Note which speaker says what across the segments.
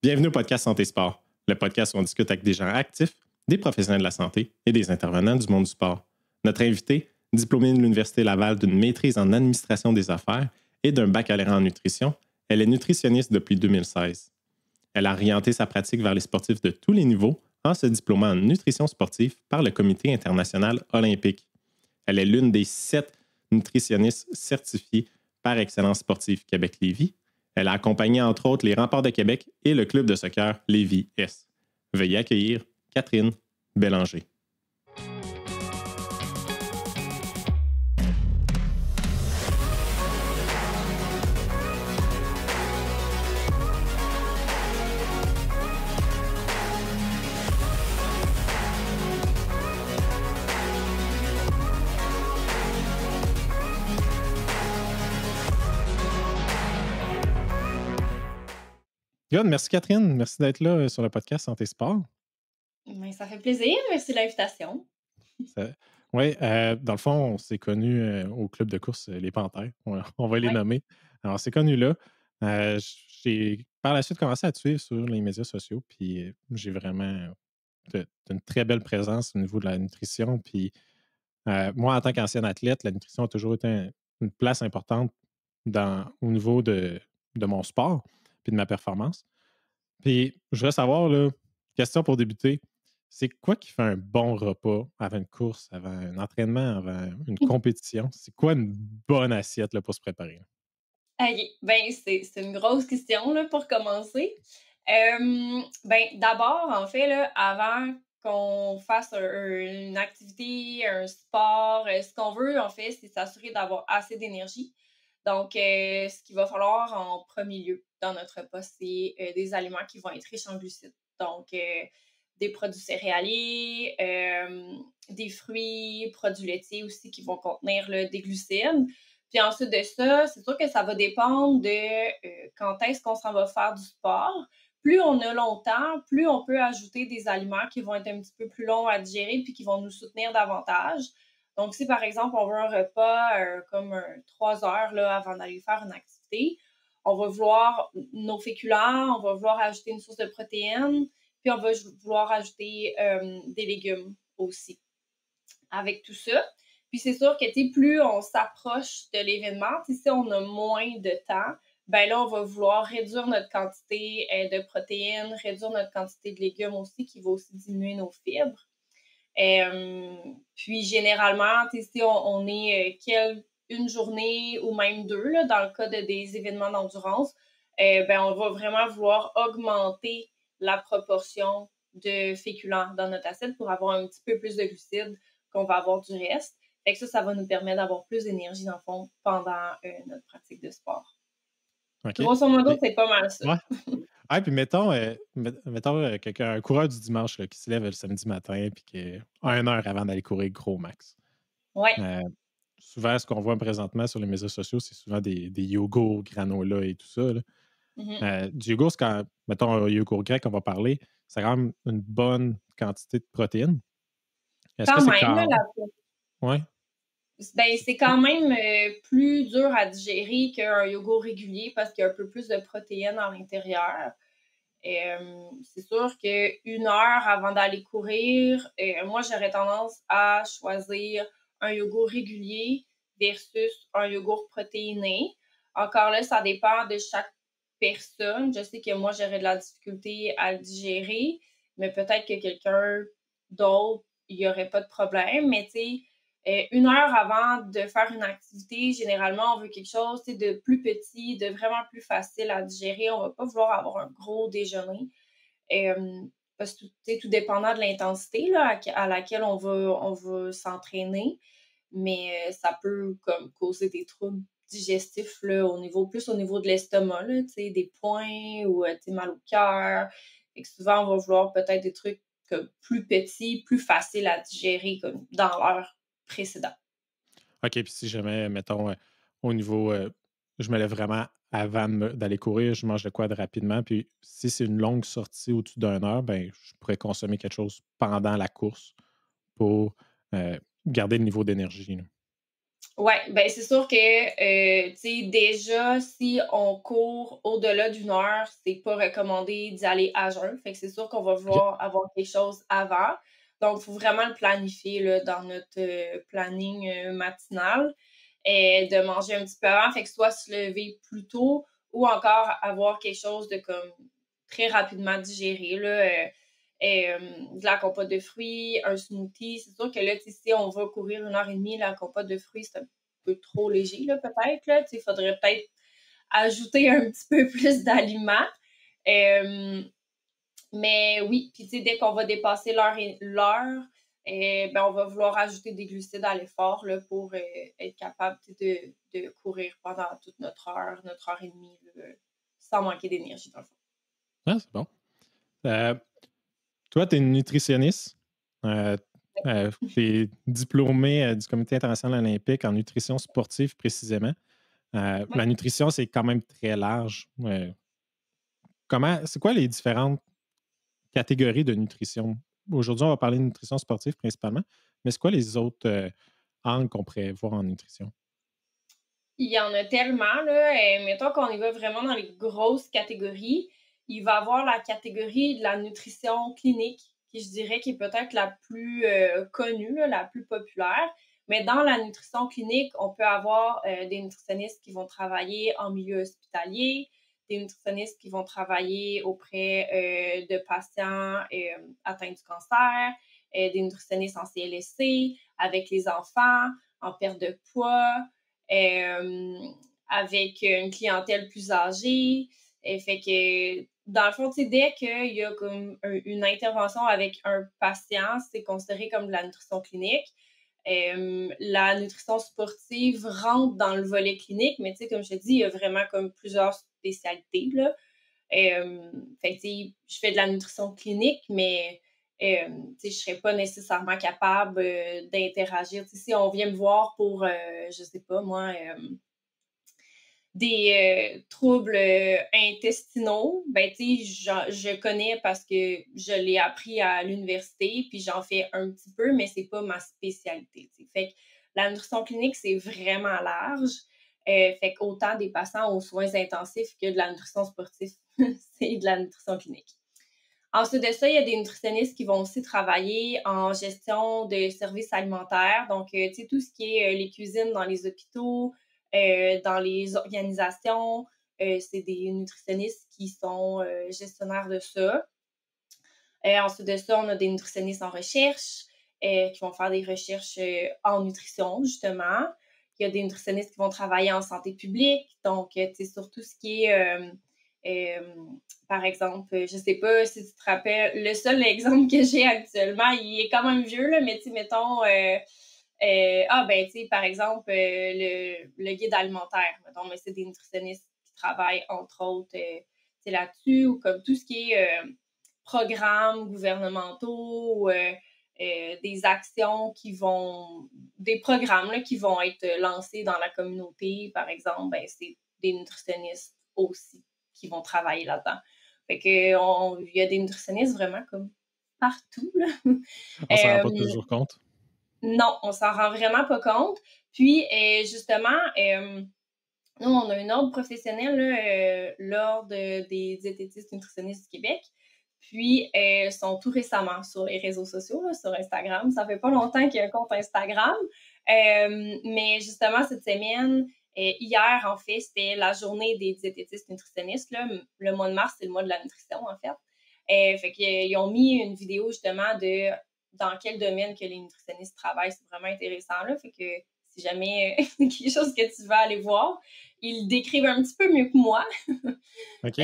Speaker 1: Bienvenue au podcast Santé Sport, le podcast où on discute avec des gens actifs, des professionnels de la santé et des intervenants du monde du sport. Notre invité, diplômée de l'Université Laval d'une maîtrise en administration des affaires et d'un baccalauréat en nutrition, elle est nutritionniste depuis 2016. Elle a orienté sa pratique vers les sportifs de tous les niveaux en se diplômant en nutrition sportive par le Comité international olympique. Elle est l'une des 7 nutritionnistes certifiées par Excellence sportive Québec-Lévis. Elle a accompagné entre autres les Remparts de Québec et le club de soccer Lévis-S. Veuillez accueillir Catherine Bélanger. Good, merci Catherine, merci d'être là sur le podcast Santé Sport.
Speaker 2: Ben, ça fait plaisir, merci de l'invitation.
Speaker 1: Oui, dans le fond, on s'est connus au club de course Les Panthères, on va les
Speaker 2: Ouais.
Speaker 1: nommer. Alors, on s'est connus là. J'ai par la suite commencé à te suivre sur les médias sociaux, puis j'ai vraiment une très belle présence au niveau de la nutrition. Puis moi, en tant qu'ancien athlète, la nutrition a toujours été une place importante au niveau de mon sport puis de ma performance. Puis, je voudrais savoir, là, question pour débuter, c'est quoi qui fait un bon repas avant une course, avant un entraînement, avant une compétition? C'est quoi une bonne assiette là, pour se préparer?
Speaker 2: OK, ben, c'est une grosse question, là, pour commencer. Ben, d'abord, en fait, là, avant qu'on fasse une activité, un sport, ce qu'on veut, en fait, c'est s'assurer d'avoir assez d'énergie. Donc, ce qu'il va falloir en premier lieu dans notre repas, c'est des aliments qui vont être riches en glucides. Donc, des produits céréaliers, des fruits, produits laitiers aussi qui vont contenir là, des glucides. Puis ensuite de ça, c'est sûr que ça va dépendre de quand est-ce qu'on s'en va faire du sport. Plus on a longtemps, plus on peut ajouter des aliments qui vont être un petit peu plus longs à digérer puis qui vont nous soutenir davantage. Donc, si par exemple, on veut un repas comme 3 heures là, avant d'aller faire une activité, on va vouloir nos féculents, on va vouloir ajouter une source de protéines, puis on va vouloir ajouter des légumes aussi. Avec tout ça, puis c'est sûr que plus on s'approche de l'événement, si on a moins de temps, ben là, on va vouloir réduire notre quantité de protéines, réduire notre quantité de légumes aussi, qui va aussi diminuer nos fibres. Puis généralement, si on est une journée ou même deux, là, dans le cas des événements d'endurance, ben on va vraiment vouloir augmenter la proportion de féculents dans notre assiette pour avoir un petit peu plus de glucides qu'on va avoir du reste. Fait que ça va nous permettre d'avoir plus d'énergie, dans le fond, pendant notre pratique de sport.
Speaker 1: OK.
Speaker 2: Grosso modo,
Speaker 1: Puis,
Speaker 2: c'est pas mal ça.
Speaker 1: ouais. Ah, puis mettons, mettons quelqu'un, un coureur du dimanche là, qui se lève le samedi matin puis qui est 1 heure avant d'aller courir gros max.
Speaker 2: Ouais.
Speaker 1: Euh, Souvent, ce qu'on voit présentement sur les médias sociaux, c'est souvent des yogos, granola et tout ça, là.
Speaker 2: Mhm.
Speaker 1: Du yogourt, c'est quand, mettons, un yogourt grec, on va parler, c'est quand même une bonne quantité de protéines. Est-ce que
Speaker 2: Quand
Speaker 1: c'est
Speaker 2: même, là,
Speaker 1: quand. Ouais.
Speaker 2: ben, c'est quand même plus dur à digérer qu'un yogourt régulier parce qu'il y a un peu plus de protéines à l'intérieur. C'est sûr qu'une heure avant d'aller courir, moi, j'aurais tendance à choisir un yogourt régulier versus un yogourt protéiné. Encore là, ça dépend de chaque personne. Je sais que moi, j'aurais de la difficulté à le digérer, mais peut-être que quelqu'un d'autre, il n'y aurait pas de problème. Mais tu sais, une heure avant de faire une activité, généralement, on veut quelque chose de plus petit, de vraiment plus facile à digérer. On ne va pas vouloir avoir un gros déjeuner. Euh, Parce que tout dépendant de l'intensité là, à laquelle on va s'entraîner, mais ça peut comme causer des troubles digestifs là, plus au niveau de l'estomac, là, des points ou mal au cœur. Fait que souvent, on va vouloir peut-être des trucs comme plus petits, plus faciles à digérer comme dans l'heure précédente.
Speaker 1: OK, puis si jamais, mettons, au niveau, je me lève vraiment avant d'aller courir, je mange de quoi de rapidement, puis si c'est une longue sortie au-dessus d'une heure, ben, je pourrais consommer quelque chose pendant la course pour garder le niveau d'énergie, là.
Speaker 2: Ouais, ben c'est sûr que, tu sais, déjà, si on court au-delà d'une heure, c'est pas recommandé d'y aller à jeun. Fait que c'est sûr qu'on va
Speaker 1: OK.
Speaker 2: vouloir avoir quelque chose avant. Donc, il faut vraiment le planifier là, dans notre planning matinal et de manger un petit peu avant. Fait que soit se lever plus tôt ou encore avoir quelque chose de comme très rapidement digéré, là. De la compote de fruits, un smoothie. C'est sûr que là, si on va courir 1 heure et demie, la compote de fruits, c'est un peu trop léger, là, peut-être. Là. Il faudrait peut-être ajouter un petit peu plus d'aliments. Euh, mais oui, puis dès qu'on va dépasser l'heure, ben, on va vouloir ajouter des glucides à l'effort là, pour être capable de courir pendant toute notre heure et demie, là, sans manquer d'énergie, dans le fond.
Speaker 1: Ah, c'est bon. Euh, Toi, tu es une nutritionniste. Tu es diplômé du Comité international olympique en nutrition sportive précisément.
Speaker 2: Oui.
Speaker 1: La nutrition, c'est quand même très large. C'est quoi les différentes catégories de nutrition? Aujourd'hui, on va parler de nutrition sportive principalement, mais c'est quoi les autres angles qu'on pourrait voir en nutrition?
Speaker 2: Il y en a tellement, là. Mettons qu'on y va vraiment dans les grosses catégories. Il va y avoir la catégorie de la nutrition clinique, qui je dirais qui est peut-être la plus connue, là, la plus populaire. Mais dans la nutrition clinique, on peut avoir des nutritionnistes qui vont travailler en milieu hospitalier, des nutritionnistes qui vont travailler auprès de patients atteints du cancer, des nutritionnistes en CLSC, avec les enfants, en perte de poids, euh, avec une clientèle plus âgée. Et fait que, dans le fond, dès qu'il y a comme une intervention avec un patient, c'est considéré comme de la nutrition clinique. La nutrition sportive rentre dans le volet clinique, mais comme je te dis, il y a vraiment comme plusieurs spécialités, là. Fait que, je fais de la nutrition clinique, mais je ne serais pas nécessairement capable d'interagir. Si on vient me voir pour, je ne sais pas moi, des troubles intestinaux, ben, je connais parce que je l'ai appris à l'université, puis j'en fais un petit peu, mais c'est pas ma spécialité. T'sais. Fait que la nutrition clinique, c'est vraiment large. Fait qu'autant des patients aux soins intensifs que de la nutrition sportive, c'est de la nutrition clinique. Ensuite de ça, il y a des nutritionnistes qui vont aussi travailler en gestion de services alimentaires. Donc, tout ce qui est les cuisines dans les hôpitaux, dans les organisations, c'est des nutritionnistes qui sont gestionnaires de ça. Ensuite de ça, on a des nutritionnistes en recherche qui vont faire des recherches en nutrition, justement. Il y a des nutritionnistes qui vont travailler en santé publique, donc, sur tout ce qui est, par exemple, je ne sais pas si tu te rappelles, le seul exemple que j'ai actuellement, il est quand même vieux, là, mais mettons, par exemple, le guide alimentaire, mettons, mais c'est des nutritionnistes qui travaillent, entre autres, là-dessus, ou comme tout ce qui est programmes gouvernementaux ou des actions des programmes là, qui vont être lancés dans la communauté, par exemple, ben, c'est des nutritionnistes aussi qui vont travailler là-dedans. Fait que, il y a des nutritionnistes vraiment comme partout, là.
Speaker 1: On s'en rend pas toujours compte.
Speaker 2: Non, on s'en rend vraiment pas compte. Puis, justement, nous, on a un ordre professionnel, là, l'Ordre des diététistes nutritionnistes du Québec. Puis, sont tout récemment sur les réseaux sociaux, là, sur Instagram. Ça fait pas longtemps qu'il y a un compte Instagram. Mais justement, cette semaine, hier, en fait, c'était la journée des diététistes nutritionnistes. Là. Le mois de mars, c'est le mois de la nutrition, en fait. Fait qu'ils ont mis une vidéo, justement, de dans quel domaine que les nutritionnistes travaillent. C'est vraiment intéressant, là. Fait que si jamais quelque chose que tu vas aller voir, ils le décrivent un petit peu mieux que moi.
Speaker 1: OK.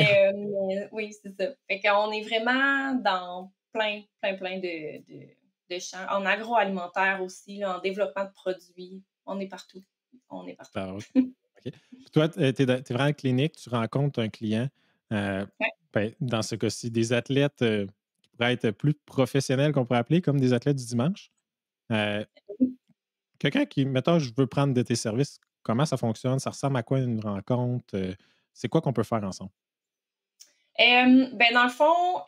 Speaker 2: Oui, c'est ça. Fait qu'on est vraiment dans plein de champs. En agroalimentaire aussi, là, en développement de produits. On est partout. On est partout.
Speaker 1: Ah, OK. OK. Puis toi, tu es, vraiment clinique, tu rencontres un client. euh,
Speaker 2: Ouais.
Speaker 1: ben, dans ce cas-ci, des athlètes qui pourraient être plus professionnels, qu'on pourrait appeler, comme des athlètes du dimanche. Euh, Quelqu'un qui, mettons, je veux prendre de tes services, comment ça fonctionne? Ça ressemble à quoi une rencontre? C'est quoi qu'on peut faire ensemble?
Speaker 2: Ben, dans le fond,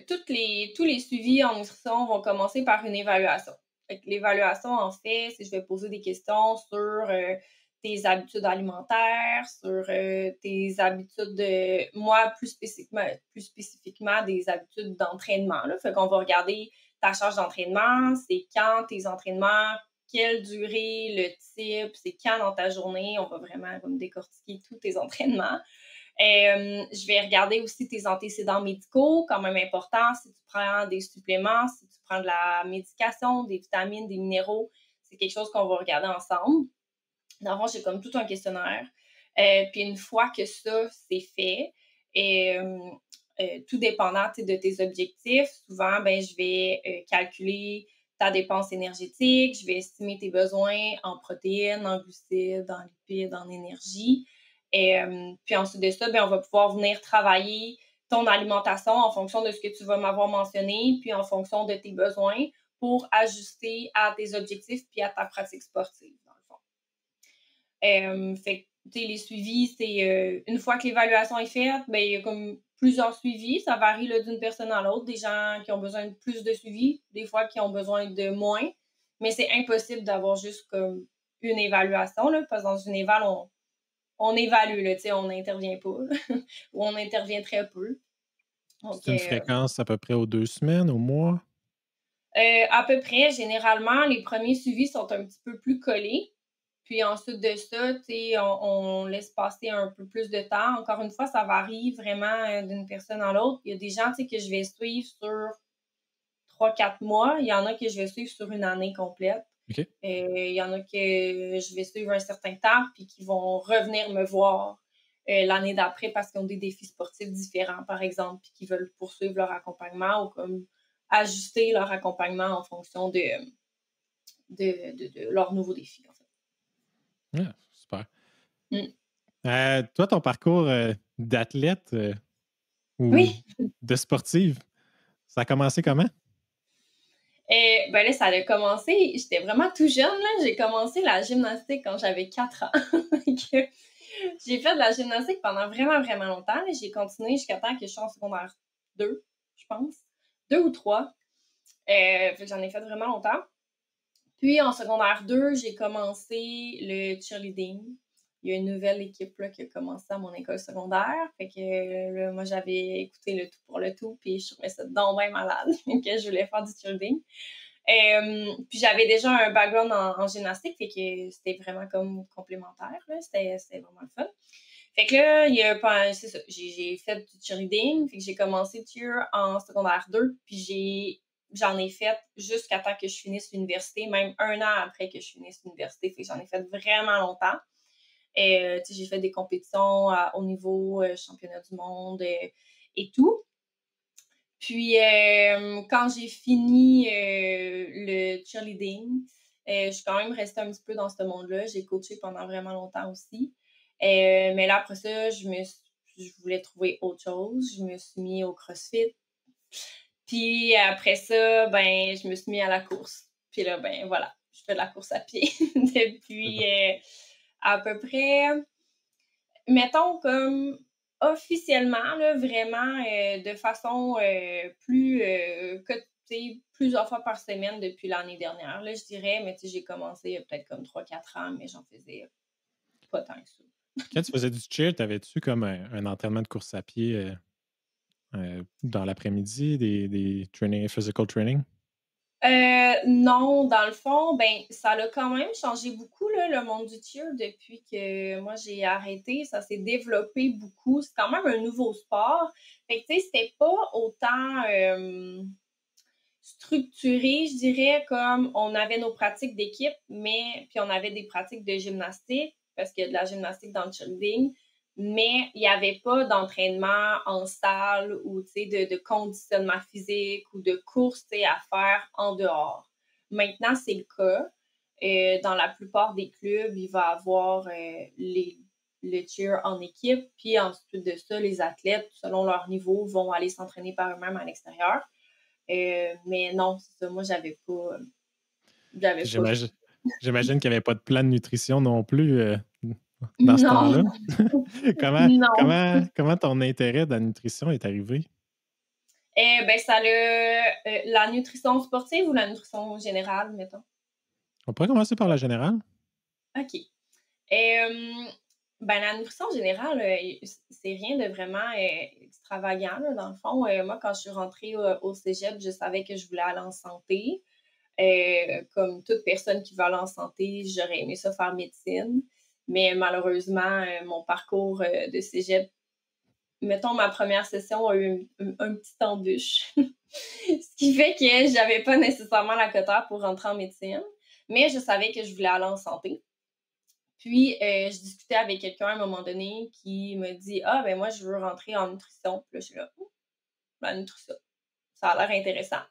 Speaker 2: tous les suivis en nutrition vont commencer par une évaluation. Fait que l'évaluation, en fait, c'est je vais poser des questions sur tes habitudes alimentaires, sur tes habitudes de, moi, plus spécifiquement des habitudes d'entraînement, là. Fait qu'on va regarder ta charge d'entraînement, c'est quand tes entraînements, quelle durée, le type, c'est quand dans ta journée. On va vraiment comme décortiquer tous tes entraînements. Je vais regarder aussi tes antécédents médicaux, quand même important, si tu prends des suppléments, si tu prends de la médication, des vitamines, des minéraux, c'est quelque chose qu'on va regarder ensemble. Dans le fond, j'ai comme tout un questionnaire. Puis une fois que ça, c'est fait, tout dépendant de tes objectifs, souvent, ben, je vais calculer ta dépense énergétique, je vais estimer tes besoins en protéines, en glucides, en lipides, en énergie. Puis ensuite de ça, ben, on va pouvoir venir travailler ton alimentation en fonction de ce que tu vas m'avoir mentionné, puis en fonction de tes besoins pour ajuster à tes objectifs puis à ta pratique sportive, dans le fond. Fait que, les suivis, c'est une fois que l'évaluation est faite, ben, il y a comme plusieurs suivis. Ça varie là, d'une personne à l'autre. Des gens qui ont besoin de plus de suivi, des fois qui ont besoin de moins. Mais c'est impossible d'avoir juste comme une évaluation, là, parce que dans une éval, on évalue, là, on n'intervient pas, ou on intervient très peu. Donc,
Speaker 1: C'est une fréquence à peu près aux 2 semaines, au mois?
Speaker 2: à peu près, généralement, les premiers suivis sont un petit peu plus collés. Puis ensuite de ça, on laisse passer un peu plus de temps. Encore une fois, ça varie vraiment d'une personne à l'autre. Il y a des gens que je vais suivre sur 3-4 mois. Il y en a que je vais suivre sur une année complète.
Speaker 1: OK.
Speaker 2: Il y en a que je vais suivre un certain temps puis qui vont revenir me voir l'année d'après parce qu'ils ont des défis sportifs différents, par exemple, puis qui veulent poursuivre leur accompagnement ou comme ajuster leur accompagnement en fonction de leurs nouveaux défis, en fait.
Speaker 1: Ah, super.
Speaker 2: Mm.
Speaker 1: Toi, ton parcours d'athlète ou
Speaker 2: Oui.
Speaker 1: de sportive, ça a commencé comment?
Speaker 2: Ben là, ça a commencé, j'étais vraiment tout jeune, là. J'ai commencé la gymnastique quand j'avais 4 ans. J'ai fait de la gymnastique pendant vraiment, vraiment longtemps. Là. J'ai continué jusqu'à temps que je suis en secondaire 2, je pense. 2 ou 3. Fait que j'en ai fait vraiment longtemps. Puis en secondaire 2, j'ai commencé le cheerleading. Il y a une nouvelle équipe là, qui a commencé à mon école secondaire. Fait que là, moi, j'avais écouté le tout pour le tout, puis je trouvais ça donc bien malade que je voulais faire du cheerleading. Puis j'avais déjà un background en gymnastique, fait que c'était vraiment comme complémentaire. Là. C'était vraiment le fun. Fait que là, c'est ça, j'ai fait du cheerleading, fait que j'ai commencé le cheer en secondaire 2, puis j'en ai fait jusqu'à temps que je finisse l'université, même 1 an après que je finisse l'université, fait que j'en ai fait vraiment longtemps. J'ai fait des compétitions au niveau championnat du monde et tout. Puis, quand j'ai fini le cheerleading, je suis quand même restée un petit peu dans ce monde-là. J'ai coaché pendant vraiment longtemps aussi. Mais là, après ça, je voulais trouver autre chose. Je me suis mis au CrossFit. Puis après ça, ben, je me suis mis à la course. Puis là, ben voilà, je fais de la course à pied depuis à peu près, mettons comme officiellement, là, vraiment de façon plusieurs fois par semaine depuis l'année dernière, là, je dirais. Mais j'ai commencé il y a peut-être comme 3-4 ans, mais j'en faisais pas tant que ça.
Speaker 1: Quand tu faisais du cheer, t'avais-tu comme un entraînement de course à pied dans l'après-midi, des training, physical training?
Speaker 2: Non, dans le fond, ben, ça a quand même changé beaucoup, là, le monde du cheer depuis que moi j'ai arrêté. Ça s'est développé beaucoup. C'est quand même un nouveau sport. Fait que, tu sais, c'était pas autant structuré, je dirais, comme on avait nos pratiques d'équipe, mais puis on avait des pratiques de gymnastique, parce qu'il y a de la gymnastique dans le cheerleading, mais il n'y avait pas d'entraînement en salle ou de conditionnement physique ou de course à faire en dehors. Maintenant, c'est le cas. Dans la plupart des clubs, il va y avoir le cheer en équipe, puis ensuite de ça, les athlètes, selon leur niveau, vont aller s'entraîner par eux-mêmes à l'extérieur. Mais non, c'est ça, moi, j'avais pas.
Speaker 1: J'imagine, j'imagine qu'il n'y avait pas de plan de nutrition non plus dans ce
Speaker 2: Non,
Speaker 1: temps-là. comment,
Speaker 2: non.
Speaker 1: comment ton intérêt dans la nutrition est arrivé?
Speaker 2: Ben, ça la nutrition sportive ou la nutrition générale, mettons?
Speaker 1: On pourrait commencer par la générale.
Speaker 2: OK. Hem, ben, la nutrition générale, c'est rien de vraiment, extravagant, là, dans le fond. Moi, quand je suis rentrée au cégep, je savais que je voulais aller en santé. Comme toute personne qui veut aller en santé, j'aurais aimé ça faire médecine. Mais malheureusement, mon parcours, de cégep, mettons ma première session a eu un petit embûche. Ce qui fait que j'avais pas nécessairement la quota pour rentrer en médecine, mais je savais que je voulais aller en santé. Puis, je discutais avec quelqu'un à un moment donné qui me dit: «Ah, ben moi, je veux rentrer en nutrition». Puis là, je suis là: «Oh, la nutrition, ça a l'air intéressant».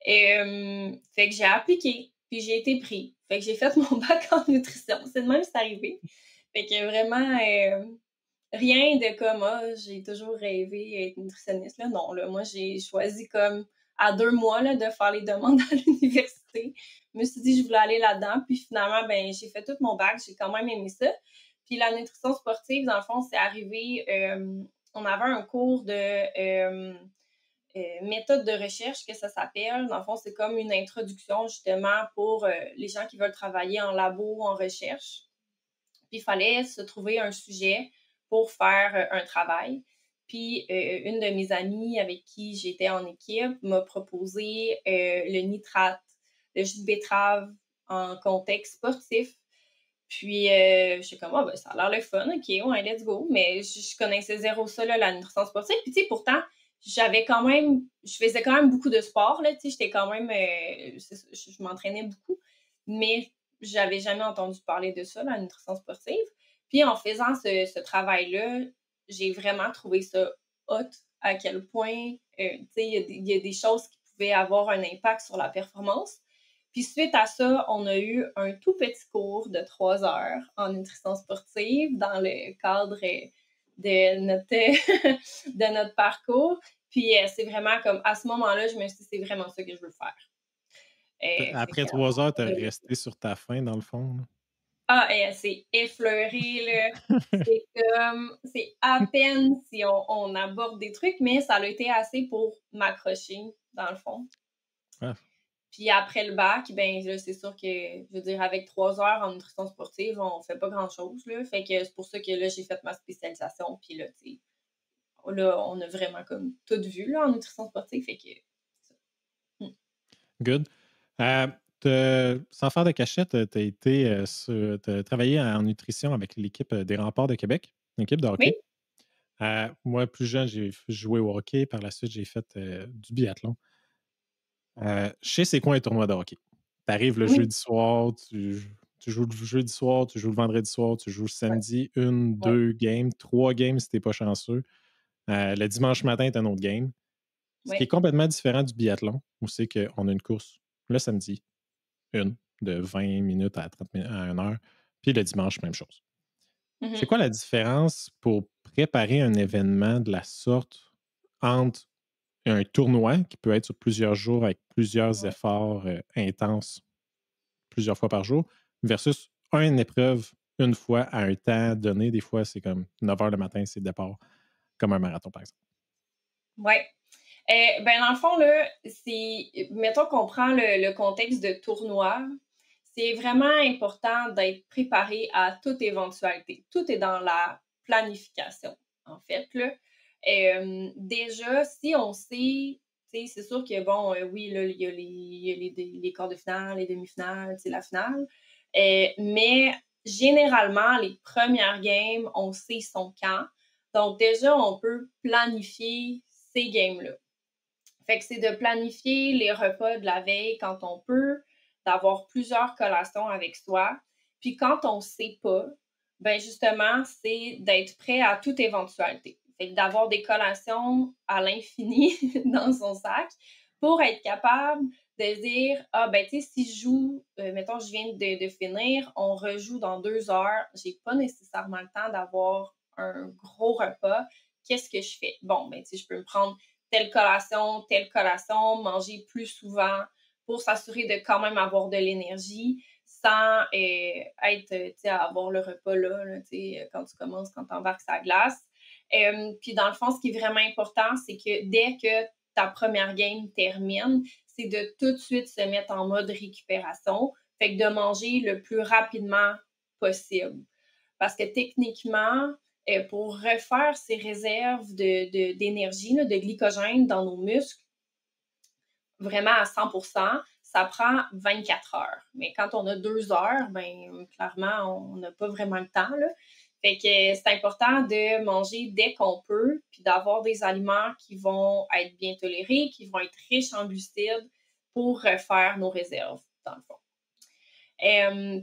Speaker 2: Fait que j'ai appliqué, puis j'ai été pris. Fait que j'ai fait mon bac en nutrition. C'est de même c'est arrivé. Fait que vraiment, rien de comme: «Ah, j'ai toujours rêvé d'être nutritionniste», là. Non, là, moi, j'ai choisi comme à 2 mois, là, de faire les demandes à l'université. Je me suis dit: «Je voulais aller là-dedans», puis finalement, ben, j'ai fait tout mon bac, j'ai quand même aimé ça. Puis la nutrition sportive, dans le fond, c'est arrivé, on avait un cours de, méthode de recherche que ça s'appelle. Dans le fond, c'est comme une introduction justement pour, les gens qui veulent travailler en labo ou en recherche. Puis il fallait se trouver un sujet pour faire un travail. Puis une de mes amies avec qui j'étais en équipe m'a proposé le nitrate, le jus de betterave en contexte sportif. Puis je suis comme, ah, ben, ça a l'air le fun, ok, ouais, let's go. Mais je connaissais zéro ça, là, la nutrition sportive. Puis tu sais, pourtant, je faisais quand même beaucoup de sport, là, tu sais, j'étais quand même, je m'entraînais beaucoup. Mais j'avais jamais entendu parler de ça, la nutrition sportive. Puis en faisant ce travail-là, j'ai vraiment trouvé ça hot à quel point, tu sais, il y a des choses qui pouvaient avoir un impact sur la performance. Puis suite à ça, on a eu un tout petit cours de 3 heures en nutrition sportive dans le cadre de notre, de notre parcours. Puis c'est vraiment comme à ce moment-là, je me suis dit, c'est vraiment ça que je veux faire. Fait
Speaker 1: Après
Speaker 2: que,
Speaker 1: 3 heures, tu as resté sur ta faim, dans le fond. Là.
Speaker 2: ah, c'est effleuré, là. C'est à peine si on aborde des trucs, mais ça a été assez pour m'accrocher, dans le fond.
Speaker 1: Ah,
Speaker 2: Puis après le bac, ben là, c'est sûr que, je veux dire, avec 3 heures en nutrition sportive, on fait pas grand-chose, là. Fait que c'est pour ça que là, j'ai fait ma spécialisation. Puis là, tu sais, là, on a vraiment comme tout vu, là, en nutrition sportive. Fait que, c'est ça. Mmh.
Speaker 1: good. Sans faire de cachette, tu as travaillé en nutrition avec l'équipe des Remparts de Québec, l'équipe de
Speaker 2: Oui,
Speaker 1: hockey. Moi, plus jeune, j'ai joué au hockey. Par la suite, j'ai fait du biathlon. Je sais c'est quoi un tournoi de hockey. Tu arrives le
Speaker 2: oui,
Speaker 1: jeudi soir, tu joues le jeudi soir, tu joues le vendredi soir, tu joues le
Speaker 2: ouais,
Speaker 1: samedi, une,
Speaker 2: ouais,
Speaker 1: deux games, trois games si t'es pas chanceux. Le dimanche matin, tu as un autre game. Ce qui est
Speaker 2: ouais.
Speaker 1: complètement différent du biathlon, où c'est qu'on a une course le samedi, une, de 20 minutes à 30 minutes à 1 heure, puis le dimanche, même chose. C'est
Speaker 2: Mmh.
Speaker 1: quoi la différence pour préparer un événement de la sorte entre un tournoi qui peut être sur plusieurs jours avec plusieurs
Speaker 2: Ouais.
Speaker 1: efforts intenses plusieurs fois par jour versus une épreuve une fois à un temps donné. Des fois, c'est comme 9 heures le matin, c'est le départ, comme un marathon, par exemple.
Speaker 2: Ouais. Ben, dans le fond, là, mettons qu'on prend le contexte de tournoi, c'est vraiment important d'être préparé à toute éventualité. Tout est dans la planification, en fait, là. Déjà, si on sait, tu sais, c'est sûr que, bon, oui, là, il y a les quarts de finale, les demi-finales, tu sais, la finale. Mais généralement, les premières games, on sait son camp. Donc, déjà, on peut planifier ces games-là. Fait que c'est de planifier les repas de la veille quand on peut, d'avoir plusieurs collations avec soi. Puis quand on sait pas, ben justement, c'est d'être prêt à toute éventualité. Fait que d'avoir des collations à l'infini dans son sac pour être capable de dire, ah ben tu sais, si je joue, mettons, je viens de finir, on rejoue dans 2 heures, j'ai pas nécessairement le temps d'avoir un gros repas. Qu'est-ce que je fais? Bon, ben tu sais, je peux me prendre telle collation, manger plus souvent pour s'assurer de quand même avoir de l'énergie sans être, tu sais, avoir le repas là, tu sais, quand tu commences, quand tu embarques sa glace. Puis dans le fond, ce qui est vraiment important, c'est que dès que ta première game termine, c'est de tout de suite se mettre en mode récupération. Fait que de manger le plus rapidement possible. Parce que techniquement, pour refaire ces réserves d'énergie, de glycogène dans nos muscles, vraiment à 100%, ça prend 24 heures. Mais quand on a 2 heures, ben clairement, on n'a pas vraiment le temps, là. Fait que c'est important de manger dès qu'on peut, puis d'avoir des aliments qui vont être bien tolérés, qui vont être riches en glucides pour refaire nos réserves, dans le fond.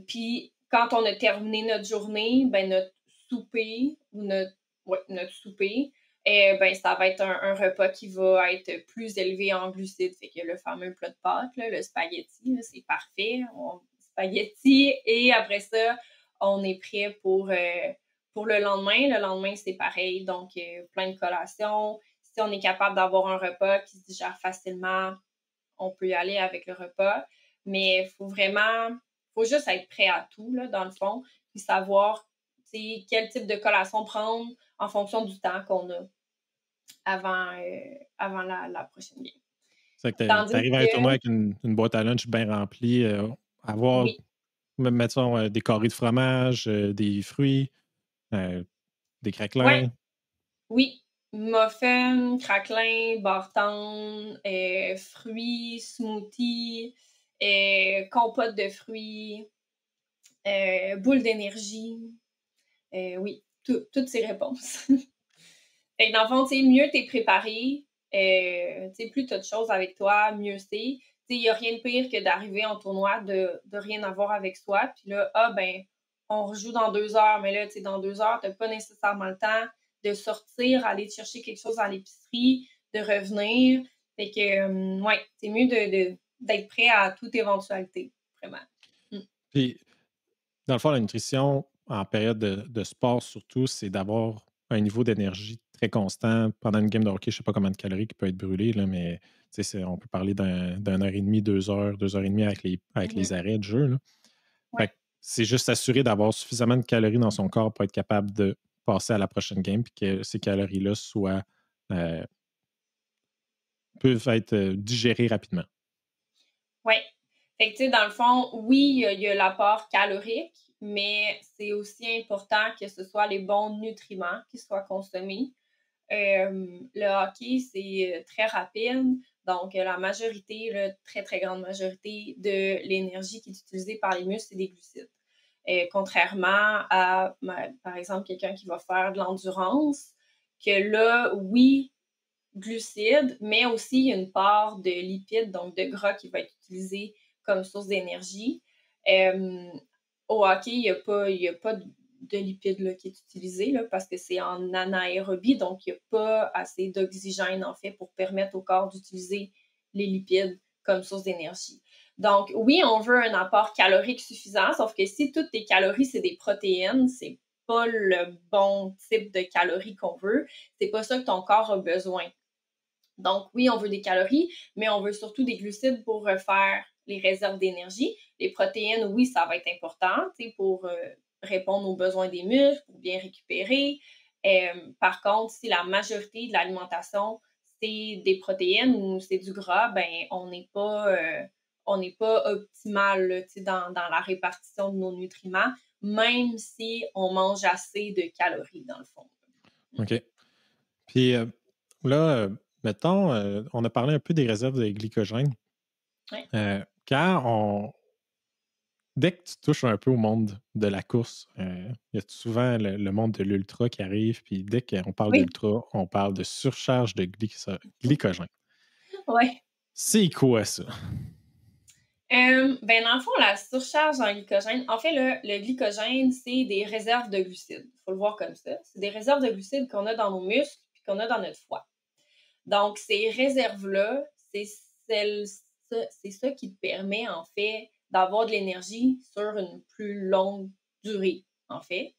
Speaker 2: Puis quand on a terminé notre journée, ben notre souper ou notre souper, ben, ça va être un repas qui va être plus élevé en glucides. Fait que le fameux plat de pâtes, là, le spaghetti, là, c'est parfait. Spaghetti, et après ça, on est prêt pour le lendemain. Le lendemain, c'est pareil. Donc, plein de collations. Si on est capable d'avoir un repas qui se digère facilement, on peut y aller avec le repas. Mais il faut juste être prêt à tout, là, dans le fond, puis savoir quel type de collation prendre en fonction du temps qu'on a avant la prochaine game.
Speaker 1: C'est que
Speaker 2: Tandis
Speaker 1: tu arrives à un tournoi
Speaker 2: que,
Speaker 1: avec une boîte à lunch bien remplie, avoir,
Speaker 2: oui,
Speaker 1: mettons, des carrés de fromage, des fruits, des
Speaker 2: ouais,
Speaker 1: craquelins.
Speaker 2: oui, muffins, craquelins, bar-tendre, fruits, smoothies, compote de fruits, boule d'énergie. Oui, toutes ces réponses. Fait que dans le fond, mieux t'es préparé, plus tu as de choses avec toi, mieux c'est. Il n'y a rien de pire que d'arriver en tournoi, de rien avoir avec soi. Puis là, ben, on rejoue dans 2 heures. Mais là, dans 2 heures, tu n'as pas nécessairement le temps de sortir, aller te chercher quelque chose à l'épicerie, de revenir. Fait que, ouais, c'est mieux d'être prêt à toute éventualité, vraiment.
Speaker 1: Puis, dans le fond, la nutrition, en période de sport surtout, c'est d'avoir un niveau d'énergie très constant. Pendant une game de hockey, je ne sais pas combien de calories qui peut être brûlé, là, mais on peut parler d'un heure et demie, 2 heures, 2 heures et demie avec les arrêts de jeu. Là. Fait
Speaker 2: Ouais.
Speaker 1: que c'est juste s'assurer d'avoir suffisamment de calories dans son corps pour être capable de passer à la prochaine game, puis que ces calories-là peuvent être digérées rapidement.
Speaker 2: Oui. Fait que, dans le fond, oui, il y a l'apport calorique, mais c'est aussi important que ce soit les bons nutriments qui soient consommés. Le hockey, c'est très rapide. Donc, la majorité, la très, très grande majorité de l'énergie qui est utilisée par les muscles, c'est des glucides. Contrairement à, par exemple, quelqu'un qui va faire de l'endurance, que là, oui, glucides, mais aussi il y a une part de lipides, donc de gras qui va être utilisé comme source d'énergie. Au hockey, il n'y a pas de lipides là, qui est utilisé là, parce que c'est en anaérobie, donc il n'y a pas assez d'oxygène en fait pour permettre au corps d'utiliser les lipides comme source d'énergie. Donc oui, on veut un apport calorique suffisant, sauf que si toutes tes calories, c'est des protéines, c'est pas le bon type de calories qu'on veut. C'est pas ça que ton corps a besoin. Donc, oui, on veut des calories, mais on veut surtout des glucides pour refaire les réserves d'énergie. Les protéines, oui, ça va être important pour répondre aux besoins des muscles, pour bien récupérer. Par contre, si la majorité de l'alimentation, c'est des protéines ou c'est du gras, ben on n'est pas optimal là, dans la répartition de nos nutriments, même si on mange assez de calories, dans le fond.
Speaker 1: OK. Puis là, mettons, on a parlé un peu des réserves de glycogène.
Speaker 2: Ouais.
Speaker 1: Dès que tu touches un peu au monde de la course, il y a souvent le monde de l'ultra qui arrive, puis dès qu'on parle
Speaker 2: Oui,
Speaker 1: d'ultra, on parle de surcharge de glycogène.
Speaker 2: ouais.
Speaker 1: C'est quoi ça?
Speaker 2: Ben, dans le fond, la surcharge en glycogène, en fait, le glycogène, c'est des réserves de glucides. Il faut le voir comme ça. C'est des réserves de glucides qu'on a dans nos muscles et qu'on a dans notre foie. Donc, ces réserves-là, c'est ça qui te permet, en fait, d'avoir de l'énergie sur une plus longue durée, en fait.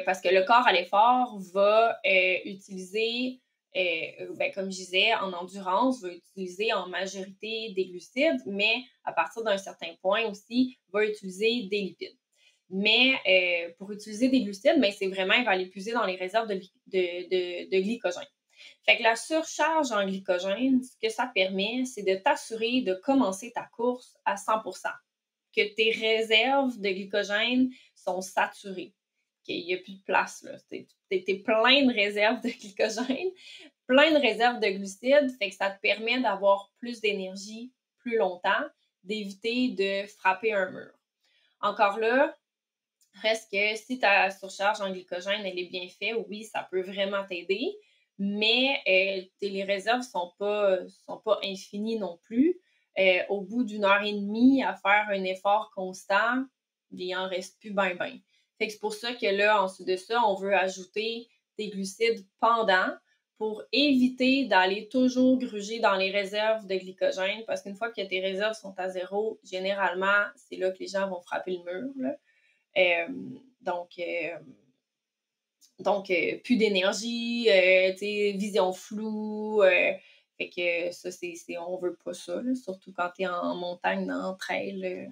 Speaker 2: Parce que le corps à l'effort va utiliser, comme je disais, en endurance, va utiliser en majorité des glucides, mais à partir d'un certain point aussi, va utiliser des lipides. Mais pour utiliser des glucides, c'est vraiment, il va aller puiser dans les réserves de glycogène. Fait que la surcharge en glycogène, ce que ça permet, c'est de t'assurer de commencer ta course à 100%, que tes réserves de glycogène sont saturées, qu'il n'y a plus de place, là. T'es plein de réserves de glycogène, plein de réserves de glucides, fait que ça te permet d'avoir plus d'énergie plus longtemps, d'éviter de frapper un mur. Encore là, reste que si ta surcharge en glycogène, elle est bien faite, oui, ça peut vraiment t'aider, mais les réserves sont pas infinies non plus. Au bout d'une heure et demie à faire un effort constant, il en reste plus ben ben. Fait que c'est pour ça que là, ensuite de ça, on veut ajouter des glucides pendant pour éviter d'aller toujours gruger dans les réserves de glycogène, parce qu'une fois que tes réserves sont à zéro, généralement, c'est là que les gens vont frapper le mur, là. Euh, donc, euh, donc, plus d'énergie, vision floue. Fait que ça, on veut pas ça, là, surtout quand tu es en montagne, dans trail.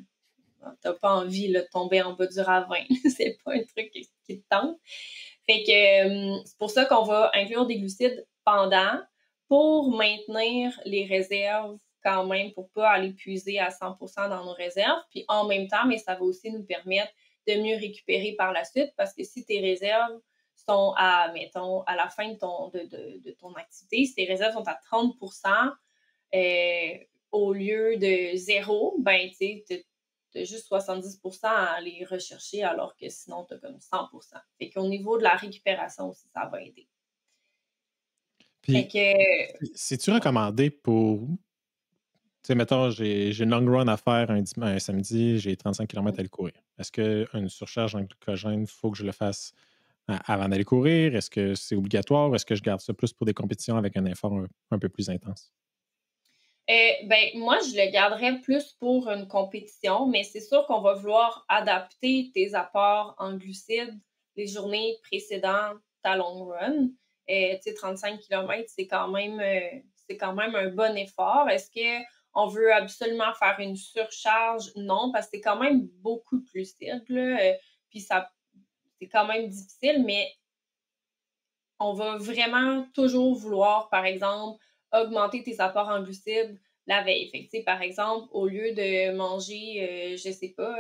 Speaker 2: T'as pas envie là, de tomber en bas du ravin. C'est pas un truc qui te tente. Fait que c'est pour ça qu'on va inclure des glucides pendant pour maintenir les réserves quand même, pour pas aller puiser à 100% dans nos réserves. Puis en même temps, mais ça va aussi nous permettre de mieux récupérer par la suite, parce que si tes réserves sont mettons, à la fin de ton activité, si tes réserves sont à 30%, au lieu de zéro, ben, tu sais, tu as juste 70% à aller rechercher, alors que sinon, tu as comme 100%. Fait qu'au niveau de la récupération aussi, ça va aider. Fait
Speaker 1: Puis,
Speaker 2: que,
Speaker 1: c'est-tu
Speaker 2: ouais.
Speaker 1: recommandé pour, tu sais, mettons, j'ai une long run à faire un samedi, j'ai 35 km à aller courir. Est-ce qu'une surcharge en glycogène, il faut que je le fasse avant d'aller courir? Est-ce que c'est obligatoire ou est-ce que je garde ça plus pour des compétitions avec un effort un peu plus intense?
Speaker 2: Ben, moi, je le garderais plus pour une compétition, mais c'est sûr qu'on va vouloir adapter tes apports en glucides les journées précédentes ta long run. Tu sais, 35 km, c'est quand même un bon effort. Est-ce qu'on veut absolument faire une surcharge? Non, parce que c'est quand même beaucoup de glucides, là. Puis c'est quand même difficile, mais on va vraiment toujours vouloir, par exemple, augmenter tes apports en glucides la veille. Fait que, par exemple, au lieu de manger, je sais pas,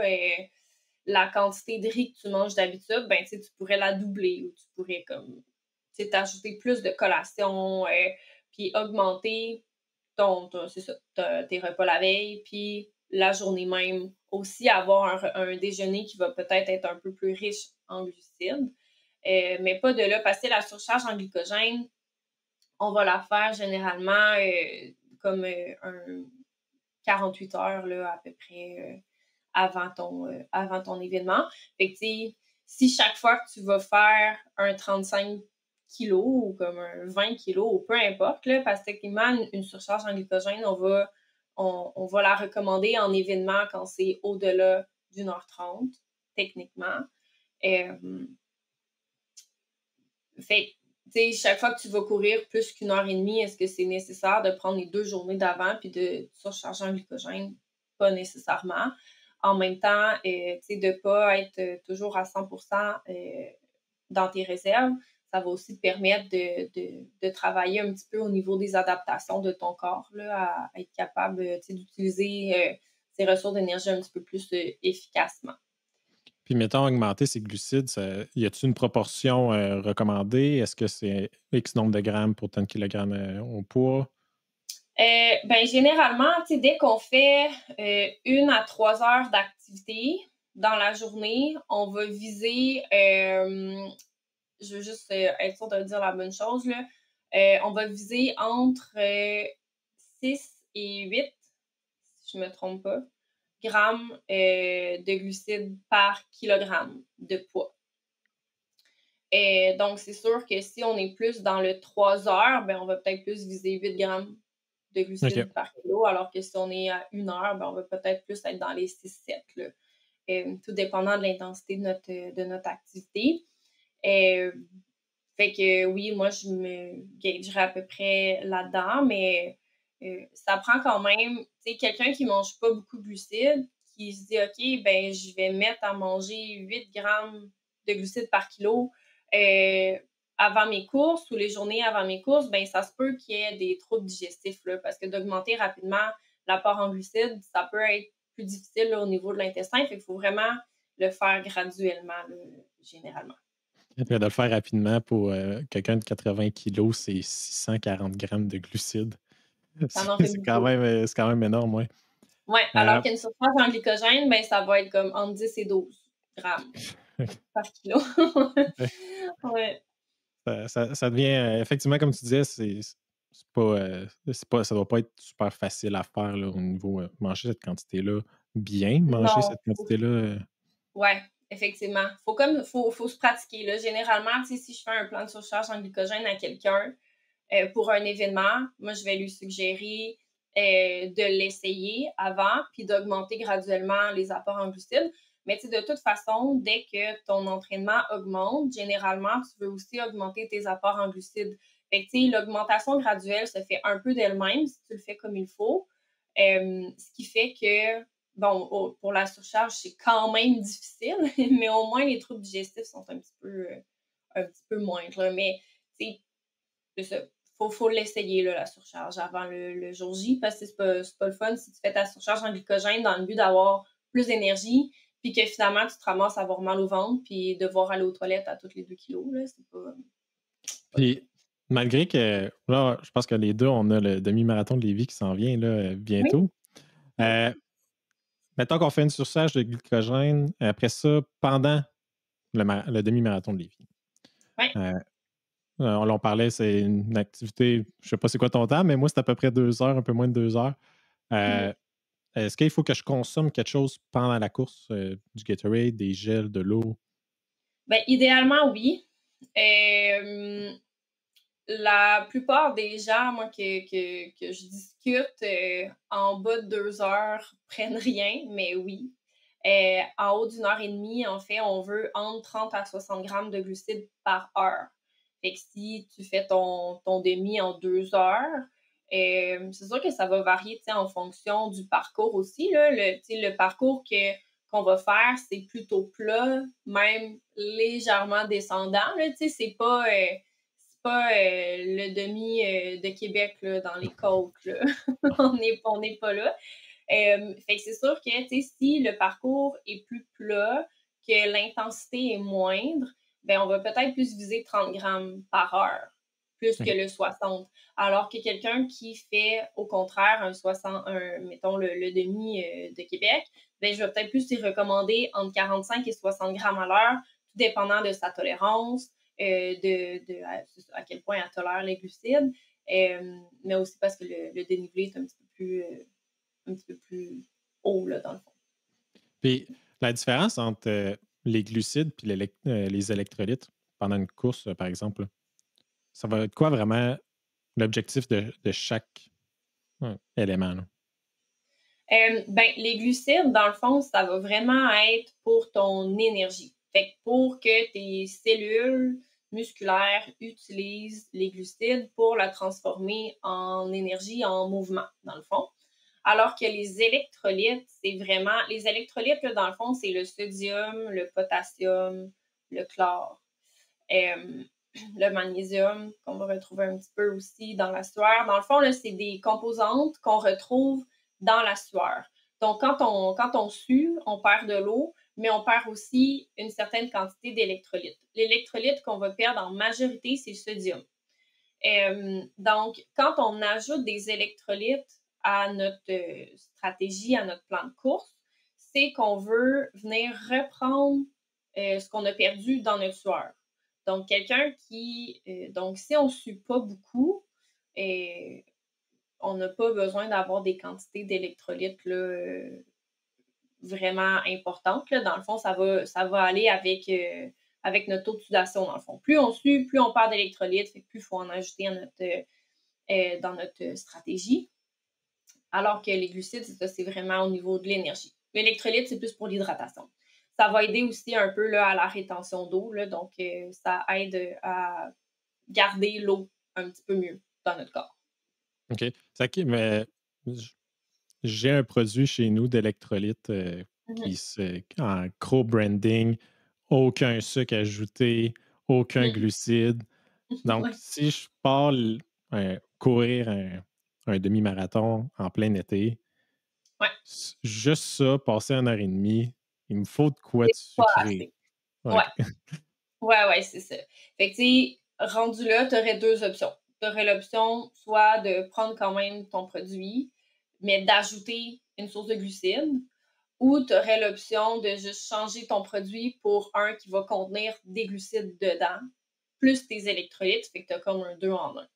Speaker 2: la quantité de riz que tu manges d'habitude, ben, tu pourrais la doubler, ou tu pourrais comme, t'ajouter plus de collations, puis augmenter c'est ça, tes repas la veille, puis la journée même. Aussi avoir un déjeuner qui va peut-être être un peu plus riche en glucides. Mais pas de là passer la surcharge en glycogène. On va la faire généralement comme un 48 heures là, à peu près avant ton événement. Fait que, si chaque fois que tu vas faire un 35 kilos ou comme un 20 kilos ou peu importe, là, parce que techniquement, une surcharge en glycogène, on va la recommander en événement quand c'est au-delà d'1h30, techniquement. Euh, Fait tu sais, chaque fois que tu vas courir plus qu'une heure et demie, est-ce que c'est nécessaire de prendre les 2 journées d'avant puis de surcharger en glycogène? Pas nécessairement. En même temps, tu sais, de pas être toujours à 100% dans tes réserves, ça va aussi te permettre de travailler un petit peu au niveau des adaptations de ton corps, là, à être capable, tu sais, d'utiliser ses ressources d'énergie un petit peu plus efficacement.
Speaker 1: Puis, mettons, augmenter ces glucides, y a-t-il une proportion recommandée? Est-ce que c'est X nombre de grammes pour tant de kilogrammes au poids?
Speaker 2: Ben, généralement, tu sais, dès qu'on fait 1 à 3 heures d'activité dans la journée, on va viser, je veux juste être sûre de dire la bonne chose, là. On va viser entre 6 et 8, si je ne me trompe pas, grammes de glucides par kilogramme de poids. Donc, c'est sûr que si on est plus dans le 3 heures, ben, on va peut-être plus viser 8 grammes de
Speaker 1: OK.
Speaker 2: glucides par kilo, alors que si on est à 1 heure, ben, on va peut-être plus être dans les 6-7, là. Tout dépendant de l'intensité de notre activité. Euh, Fait que oui, moi, je me gagerais à peu près là-dedans, mais ça prend quand même, tu sais, quelqu'un qui mange pas beaucoup de glucides, qui se dit, OK, ben, je vais mettre à manger 8 grammes de glucides par kilo. avant mes courses ou les journées avant mes courses, ben ça se peut qu'il y ait des troubles digestifs, là, parce que d'augmenter rapidement l'apport en glucides, ça peut être plus difficile là, au niveau de l'intestin. Fait qu'il faut vraiment le faire graduellement, là, généralement.
Speaker 1: De le faire rapidement pour quelqu'un de 80 kilos, c'est 640 grammes de glucides.
Speaker 2: Ça en fait beaucoup.
Speaker 1: C'est quand même énorme, ouais.
Speaker 2: Ouais, alors
Speaker 1: Euh,
Speaker 2: qu'une surcharge en glycogène, ben ça va être comme entre 10 et 12 grammes par kilo. Ouais.
Speaker 1: ça devient, effectivement, comme tu disais, c'est pas, ça doit pas être super facile à faire là, au niveau manger cette quantité-là. Bien manger
Speaker 2: Non,
Speaker 1: cette quantité-là.
Speaker 2: ouais, effectivement. Faut se pratiquer, là. Généralement, tu sais, si je fais un plan de surcharge en glycogène à quelqu'un, pour un événement, moi, je vais lui suggérer de l'essayer avant, puis d'augmenter graduellement les apports en glucides. Mais tu sais, de toute façon, dès que ton entraînement augmente, généralement, tu veux aussi augmenter tes apports en glucides. Fait que, tu sais, l'augmentation graduelle se fait un peu d'elle-même si tu le fais comme il faut. Ce qui fait que, bon, pour la surcharge, c'est quand même difficile, mais au moins les troubles digestifs sont un petit peu moindres, là. Mais, tu sais, c'est ça. Faut l'essayer, là, la surcharge, avant le jour J, parce que c'est pas le fun si tu fais ta surcharge en glycogène dans le but d'avoir plus d'énergie, puis que finalement, tu te ramasses à avoir mal au ventre, puis devoir aller aux toilettes à tous les 2 kilos, là, c'est pas le fun.
Speaker 1: Puis, malgré que, là, je pense que les deux, on a le demi-marathon de Lévis qui s'en vient là,
Speaker 2: Oui,
Speaker 1: bientôt.
Speaker 2: oui,
Speaker 1: Euh, Mettons qu'on fait une surcharge de glycogène, après ça, pendant le demi-marathon de Lévis.
Speaker 2: oui.
Speaker 1: Euh, on en parlait, c'est une activité, je ne sais pas c'est quoi ton temps, mais moi, c'est à peu près 2 heures, un peu moins de 2 heures.
Speaker 2: Mmh.
Speaker 1: Euh, Est-ce qu'il faut que je consomme quelque chose pendant la course? Du Gatorade, des gels, de l'eau?
Speaker 2: Ben, idéalement, oui. Hem, la plupart des gens, moi, que je discute, en bas de 2 heures prennent rien, mais oui. En haut d'une heure et demie, en fait, on veut entre 30 à 60 grammes de glucides par heure. Fait que si tu fais ton demi en 2 heures, c'est sûr que ça va varier, tu sais, en fonction du parcours aussi, là. Tu sais, le parcours qu'on va faire, c'est plutôt plat, même légèrement descendant, là, tu sais, c'est pas le demi de Québec là, dans les côtes. Là. On n'est pas là. Fait que c'est sûr que si le parcours est plus plat, que l'intensité est moindre, ben, on va peut-être plus viser 30 grammes par heure, plus que
Speaker 1: OK.
Speaker 2: le 60. Alors que quelqu'un qui fait au contraire mettons le demi de Québec, ben, je vais peut-être plus lui recommander entre 45 et 60 grammes à l'heure, tout dépendant de sa tolérance, à quel point elle tolère les glucides, mais aussi parce que le dénivelé est un petit peu plus haut là, dans le fond.
Speaker 1: Puis la différence entre les glucides et les électrolytes pendant une course, par exemple, là, ça va être quoi vraiment l'objectif de chaque élément? Là?
Speaker 2: Ben, les glucides, dans le fond, ça va vraiment être pour ton énergie. Fait que pour que tes cellules musculaires utilisent les glucides pour la transformer en énergie, en mouvement, dans le fond. Alors que les électrolytes, c'est vraiment. Les électrolytes, là, dans le fond, c'est le sodium, le potassium, le chlore, euh, le magnésium, qu'on va retrouver un petit peu aussi dans la sueur. Dans le fond, là, c'est des composantes qu'on retrouve dans la sueur. Donc, quand on sue, on perd de l'eau, mais on perd aussi une certaine quantité d'électrolytes. L'électrolyte qu'on va perdre en majorité, c'est le sodium. Donc, quand on ajoute des électrolytes à notre stratégie, à notre plan de course, c'est qu'on veut venir reprendre ce qu'on a perdu dans notre sueur. Donc, donc, si on ne sue pas beaucoup, euh, on n'a pas besoin d'avoir des quantités d'électrolytes là, vraiment importantes. Là. Dans le fond, ça va aller avec notre taux de sudation, dans le fond. Plus on sue, plus on perd d'électrolytes, fait que plus il faut en ajouter dans notre stratégie. Alors que les glucides, c'est vraiment au niveau de l'énergie. L'électrolyte, c'est plus pour l'hydratation. Ça va aider aussi un peu là, à la rétention d'eau, là, donc ça aide à garder l'eau un petit peu mieux dans notre corps.
Speaker 1: OK. Mais j'ai un produit chez nous d'électrolyte
Speaker 2: Mhm.
Speaker 1: en gros branding, aucun sucre ajouté, aucun
Speaker 2: Mhm.
Speaker 1: glucide. Donc,
Speaker 2: Ouais.
Speaker 1: si je pars courir un demi-marathon en plein été,
Speaker 2: Ouais,
Speaker 1: juste ça, passer 1 heure et demie, il me faut de quoi de
Speaker 2: c'est pas
Speaker 1: sucré.
Speaker 2: assez. Ouais,
Speaker 1: OK.
Speaker 2: ouais, c'est ça. Fait que, tu sais, rendu là, tu aurais 2 options. Tu aurais l'option soit de prendre quand même ton produit, mais d'ajouter une source de glucides, ou tu aurais l'option de juste changer ton produit pour un qui va contenir des glucides dedans, plus tes électrolytes, fait que tu as comme un 2 en un.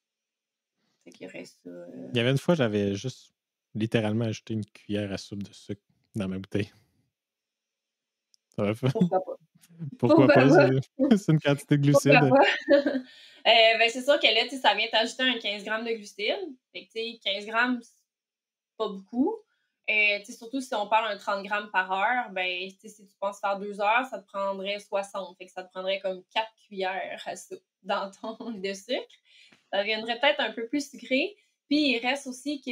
Speaker 2: Fait qu'il reste ça,
Speaker 1: Il y avait une fois, j'avais juste littéralement ajouté une cuillère à soupe de sucre dans ma bouteille. Ça va faire.
Speaker 2: pourquoi pas?
Speaker 1: Pourquoi
Speaker 2: Pourquoi
Speaker 1: pas?
Speaker 2: pas?
Speaker 1: C'est une quantité de
Speaker 2: Pourquoi
Speaker 1: glucides.
Speaker 2: pas? Ben, c'est sûr que là, tu sais, ça vient t'ajouter un 15 grammes de glucides. Fait que, tu sais, 15 grammes, c'est pas beaucoup. Tu sais, surtout si on parle un 30 grammes par heure, ben, tu sais, si tu penses faire 2 heures, ça te prendrait 60. Fait que ça te prendrait comme 4 cuillères à soupe dans ton de sucre. Ça deviendrait peut-être un peu plus sucré. Puis il reste aussi que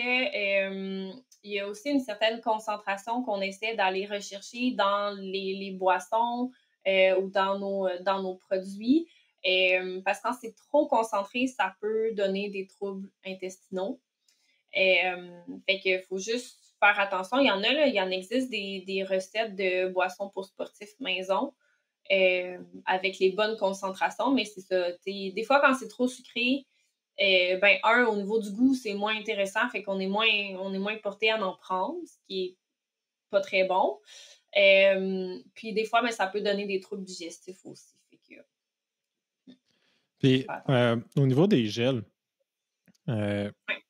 Speaker 2: il y a aussi une certaine concentration qu'on essaie d'aller rechercher dans les boissons ou dans nos produits. Parce que quand c'est trop concentré, ça peut donner des troubles intestinaux. Fait qu'il faut juste faire attention. Il y en a, là, il y en existe des recettes de boissons pour sportifs maison avec les bonnes concentrations, mais c'est ça. Des fois, quand c'est trop sucré, ben, au niveau du goût, c'est moins intéressant, fait on est moins porté à en prendre, ce qui est pas très bon. Puis des fois, ben, ça peut donner des troubles digestifs aussi. Fait que,
Speaker 1: Puis,
Speaker 2: faire attention.
Speaker 1: au niveau des gels, euh,
Speaker 2: Ouais.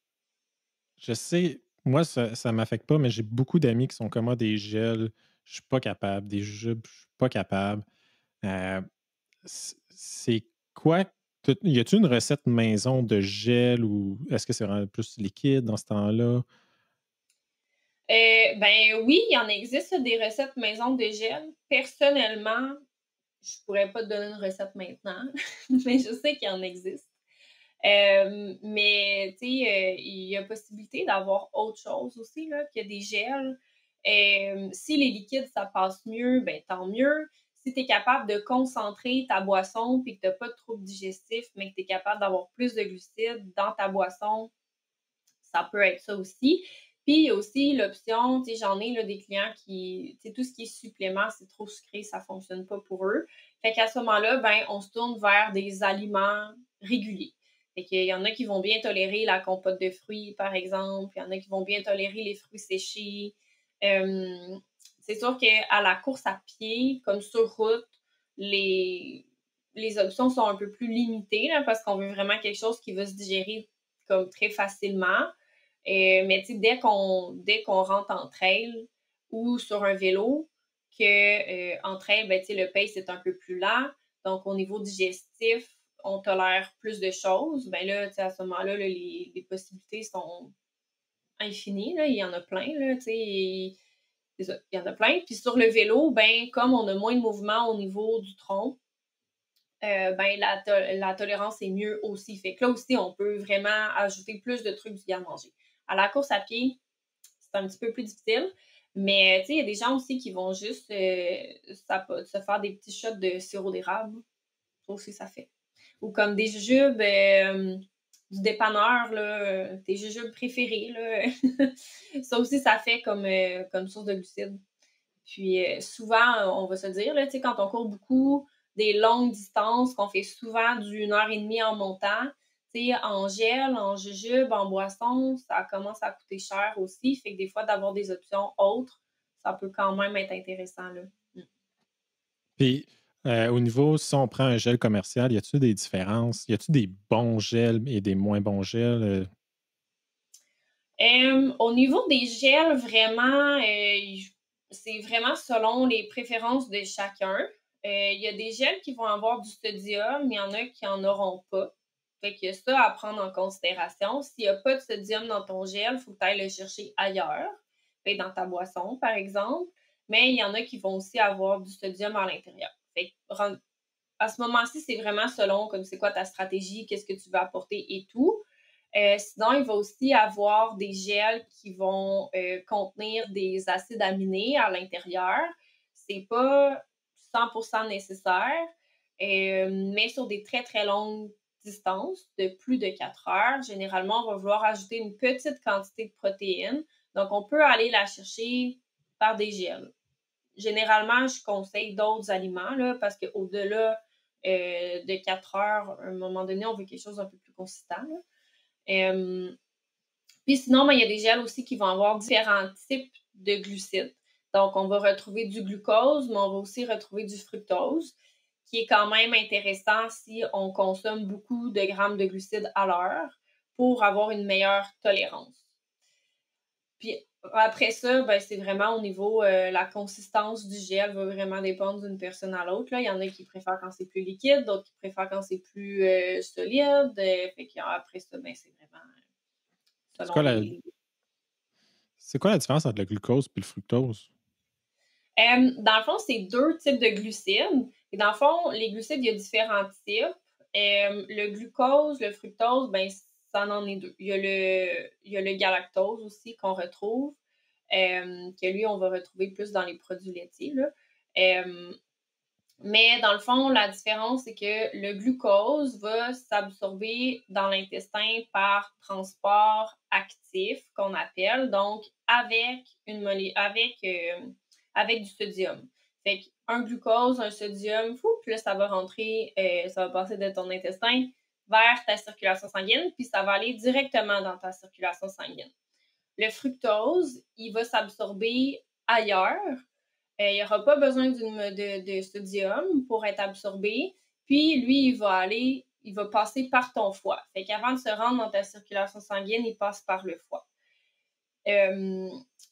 Speaker 1: je sais, moi, ça ne m'affecte pas, mais j'ai beaucoup d'amis qui sont comme moi, des gels, je suis pas capable, des jujubes, je suis pas capable. Euh, c'est quoi? Y a-t-il une recette maison de gel ou est-ce que c'est vraiment plus liquide dans ce temps-là?
Speaker 2: Ben oui, il y en existe des recettes maison de gel. Personnellement, je pourrais pas te donner une recette maintenant, mais je sais qu'il y en existe. Mais tu sais, il y a possibilité d'avoir autre chose aussi, là, que des gels. Si les liquides, ça passe mieux, ben tant mieux. Si tu es capable de concentrer ta boisson puis que tu n'as pas de troubles digestifs, mais que tu es capable d'avoir plus de glucides dans ta boisson, ça peut être ça aussi. Puis il y a aussi l'option, tu sais, j'en ai là, des clients qui, tu sais, tout ce qui est supplément, c'est trop sucré, ça ne fonctionne pas pour eux. Fait qu'à ce moment-là, ben, on se tourne vers des aliments réguliers. Fait qu'il y en a qui vont bien tolérer la compote de fruits, par exemple. Il y en a qui vont bien tolérer les fruits séchés. C'est sûr qu'à la course à pied, comme sur route, les, les options sont un peu plus limitées là, parce qu'on veut vraiment quelque chose qui va se digérer comme très facilement. Mais tu sais, dès qu'on rentre en trail ou sur un vélo, en trail, ben, tu sais, le pace est un peu plus lent. Donc, au niveau digestif, on tolère plus de choses. Ben là, tu sais, à ce moment-là, là, les possibilités sont infinies. Là. Il y en a plein. Là, tu sais, c'est ça, il y en a plein. Puis sur le vélo, ben, comme on a moins de mouvement au niveau du tronc, ben, la tolérance est mieux aussi. Fait que là aussi, on peut vraiment ajouter plus de trucs du garde-manger. À la course à pied, c'est un petit peu plus difficile, mais tu sais, il y a des gens aussi qui vont juste se faire des petits shots de sirop d'érable. Ça aussi, ça fait. Ou comme des jujubes du dépanneur, là, tes jujubes préférés. Là. Ça aussi, ça fait comme source de glucides. Puis souvent, on va se dire, là, quand on court beaucoup, des longues distances, qu'on fait souvent d'une heure et demie en montant, en gel, en jujube, en boisson, ça commence à coûter cher aussi. Fait que des fois, d'avoir des options autres, ça peut quand même être intéressant. Là. Mm.
Speaker 1: Puis, au niveau, si on prend un gel commercial, y a-t-il des différences? Y a-t-il des bons gels et des moins bons gels?
Speaker 2: Au niveau des gels, vraiment, c'est vraiment selon les préférences de chacun. Il y a des gels qui vont avoir du sodium, il y en a qui en auront pas. Fait qu'il y a ça à prendre en considération. S'il y a pas de sodium dans ton gel, il faut que tu ailles le chercher ailleurs, fait dans ta boisson, par exemple. Mais il y en a qui vont aussi avoir du sodium à l'intérieur. Fait que à ce moment-ci, c'est vraiment selon comme c'est quoi ta stratégie, qu'est-ce que tu veux apporter et tout. Sinon, il va aussi avoir des gels qui vont contenir des acides aminés à l'intérieur. C'est pas 100% nécessaire, mais sur des très, très longues distance de plus de 4 heures, généralement, on va vouloir ajouter une petite quantité de protéines. Donc, on peut aller la chercher par des gels. Généralement, je conseille d'autres aliments là, parce qu'au-delà de 4 heures, à un moment donné, on veut quelque chose d'un peu plus consistant. Puis sinon, ben, il y a des gels aussi qui vont avoir différents types de glucides. Donc, on va retrouver du glucose, mais on va aussi retrouver du fructose, qui est quand même intéressant si on consomme beaucoup de grammes de glucides à l'heure pour avoir une meilleure tolérance. Puis après ça, ben, c'est vraiment au niveau, la consistance du gel va vraiment dépendre d'une personne à l'autre, là. Il y en a qui préfèrent quand c'est plus liquide, d'autres qui préfèrent quand c'est plus, solide, fait qu'après ça, ben, c'est vraiment
Speaker 1: C'est
Speaker 2: selon
Speaker 1: quoi la,
Speaker 2: les
Speaker 1: c'est quoi la différence entre le glucose et le fructose?
Speaker 2: Dans le fond, c'est 2 types de glucides. Et dans le fond, les glucides, il y a différents types. Le glucose, le fructose, ben, ça en est 2. Il y a le galactose aussi qu'on retrouve, que lui, on va retrouver plus dans les produits laitiers, là. Mais dans le fond, la différence, c'est que le glucose va s'absorber dans l'intestin par transport actif, qu'on appelle, donc avec du sodium. Fait qu'un glucose, un sodium, puis là, ça va rentrer, ça va passer de ton intestin vers ta circulation sanguine, puis ça va aller directement dans ta circulation sanguine. Le fructose, il va s'absorber ailleurs. Il n'y aura pas besoin de sodium pour être absorbé. Puis, lui, il va passer par ton foie. Fait qu'avant de se rendre dans ta circulation sanguine, il passe par le foie.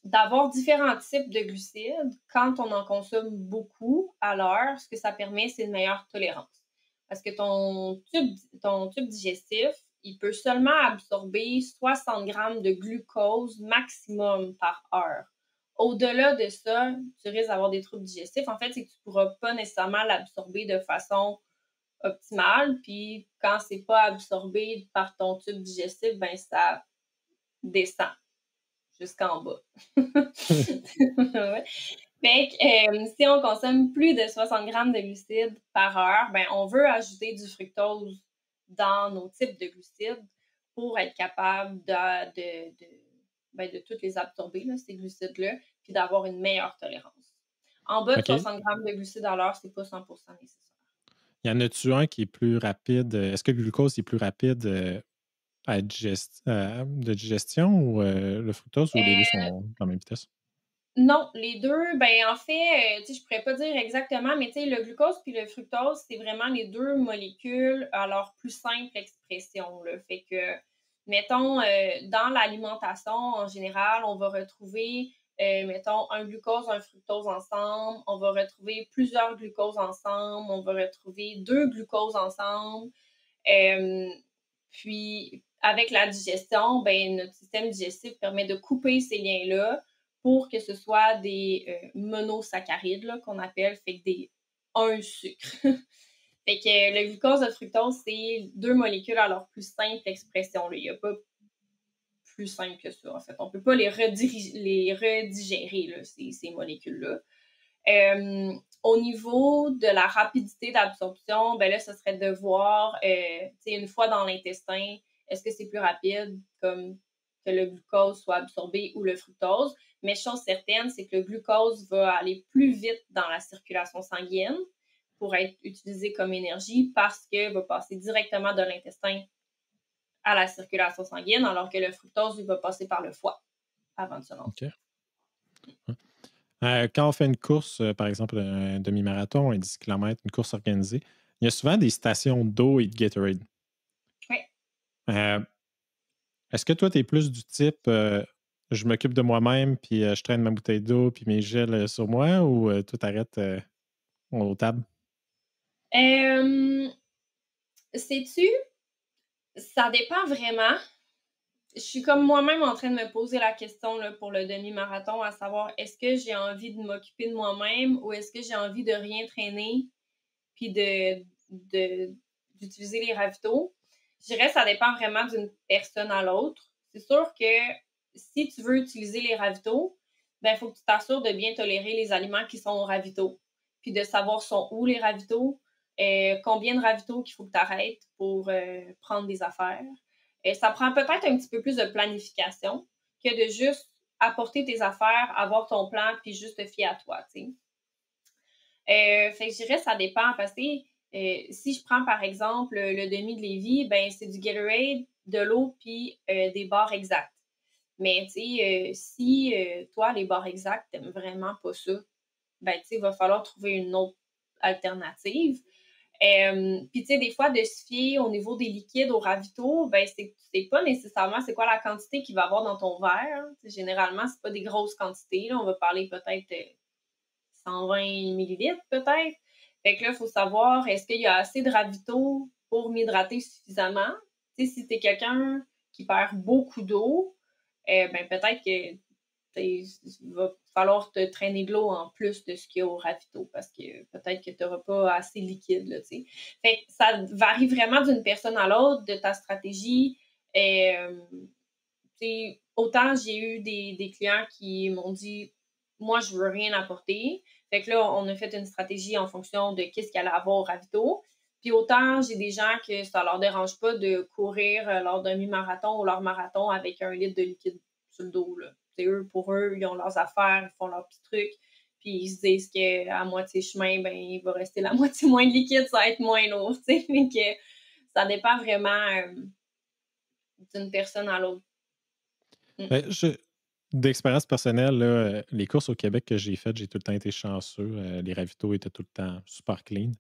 Speaker 2: D'avoir différents types de glucides, quand on en consomme beaucoup à l'heure, ce que ça permet, c'est une meilleure tolérance. Parce que ton tube digestif, il peut seulement absorber 60 grammes de glucose maximum par heure. Au-delà de ça, tu risques d'avoir des troubles digestifs. En fait, c'est que tu ne pourras pas nécessairement l'absorber de façon optimale. Puis, quand c'est pas absorbé par ton tube digestif, ben ça descend jusqu'en bas. Ouais. Fait que si on consomme plus de 60 grammes de glucides par heure, ben, on veut ajouter du fructose dans nos types de glucides pour être capable de toutes les absorber, là, ces glucides-là, puis d'avoir une meilleure tolérance. En bas de
Speaker 1: OK.
Speaker 2: 60 grammes de glucides à l'heure, c'est pas 100% nécessaire.
Speaker 1: Y en a-tu un qui est plus rapide? Est-ce que le glucose est plus rapide de digestion ou le fructose ou les deux
Speaker 2: Euh,
Speaker 1: sont à la même vitesse?
Speaker 2: Non, les 2, ben, en fait, tu sais, je pourrais pas dire exactement, mais tu sais, le glucose puis le fructose, c'est vraiment les 2 molécules à leur plus simple expression, là. Fait que, mettons, dans l'alimentation, en général, on va retrouver, mettons, un glucose, un fructose ensemble, on va retrouver plusieurs glucoses ensemble, on va retrouver 2 glucoses ensemble. Hem, Puis avec la digestion, ben, notre système digestif permet de couper ces liens-là pour que ce soit des monosaccharides là, qu'on appelle, fait que un sucre. Fait que le glucose, le fructose, c'est 2 molécules à leur plus simple expression. Là. Il n'y a pas plus simple que ça, en fait. On ne peut pas les redigérer, là, ces molécules-là. Au niveau de la rapidité d'absorption, ben là, ce serait de voir, une fois dans l'intestin, est-ce que c'est plus rapide comme que le glucose soit absorbé ou le fructose. Mais chose certaine, c'est que le glucose va aller plus vite dans la circulation sanguine pour être utilisé comme énergie parce qu'il va passer directement de l'intestin à la circulation sanguine, alors que le fructose, il va passer par le foie avant de se rendre.
Speaker 1: OK. Quand on fait une course, par exemple un demi-marathon, un 10 km, une course organisée, il y a souvent des stations d'eau et de Gatorade.
Speaker 2: Oui.
Speaker 1: Euh, Est-ce que toi, tu es plus du type je m'occupe de moi-même, puis je traîne ma bouteille d'eau, puis mes gels sur moi, ou tout arrête aux tables?
Speaker 2: Euh, Sais-tu, ça dépend vraiment. Je suis comme moi-même en train de me poser la question là, pour le demi-marathon, à savoir est-ce que j'ai envie de m'occuper de moi-même ou est-ce que j'ai envie de rien traîner puis d'utiliser les ravitaux? Je dirais que ça dépend vraiment d'une personne à l'autre. C'est sûr que si tu veux utiliser les ravitaux, ben, il faut que tu t'assures de bien tolérer les aliments qui sont aux ravitaux, puis de savoir sont où les ravitaux. combien de ravitaux qu'il faut que tu arrêtes pour prendre des affaires. Ça prend peut-être un petit peu plus de planification que de juste apporter tes affaires, avoir ton plan, puis juste te fier à toi, tu sais. Fait que je dirais ça dépend parce que si je prends par exemple le demi de Lévis, ben c'est du Gatorade, de l'eau puis des barres exactes. Mais tu sais, si toi, les barres exactes, t'aimes vraiment pas ça, ben tu sais, il va falloir trouver une autre alternative. Puis tu sais, des fois, de se fier au niveau des liquides, au ravito, ben c'est pas nécessairement c'est quoi la quantité qu'il va y avoir dans ton verre. Hein. Généralement, c'est pas des grosses quantités. Là. On va parler peut-être 120 millilitres peut-être. Fait que là, il faut savoir, est-ce qu'il y a assez de ravito pour m'hydrater suffisamment? Tu sais, si tu es quelqu'un qui perd beaucoup d'eau, ben peut-être que il va falloir te traîner de l'eau en plus de ce qu'il y a au ravito parce que peut-être que tu n'auras pas assez liquide, là, tu sais. Fait que ça varie vraiment d'une personne à l'autre, de ta stratégie. Autant j'ai eu des clients qui m'ont dit « Moi, je veux rien apporter ». Fait que là, on a fait une stratégie en fonction de qu'est-ce qu'il allait avoir au ravito. Puis autant, j'ai des gens que ça leur dérange pas de courir leur demi-marathon ou leur marathon avec 1 litre de liquide sur le dos, là. Pour eux, ils ont leurs affaires, ils font leurs petits trucs, puis ils se disent qu'à moitié chemin, ben, il va rester la moitié moins de liquide, ça va être moins lourd, tu sais. Mais que ça dépend vraiment d'une personne à l'autre.
Speaker 1: Ben, d'expérience personnelle, là, les courses au Québec que j'ai faites, j'ai tout le temps été chanceux. Les ravitaux étaient tout le temps super clean.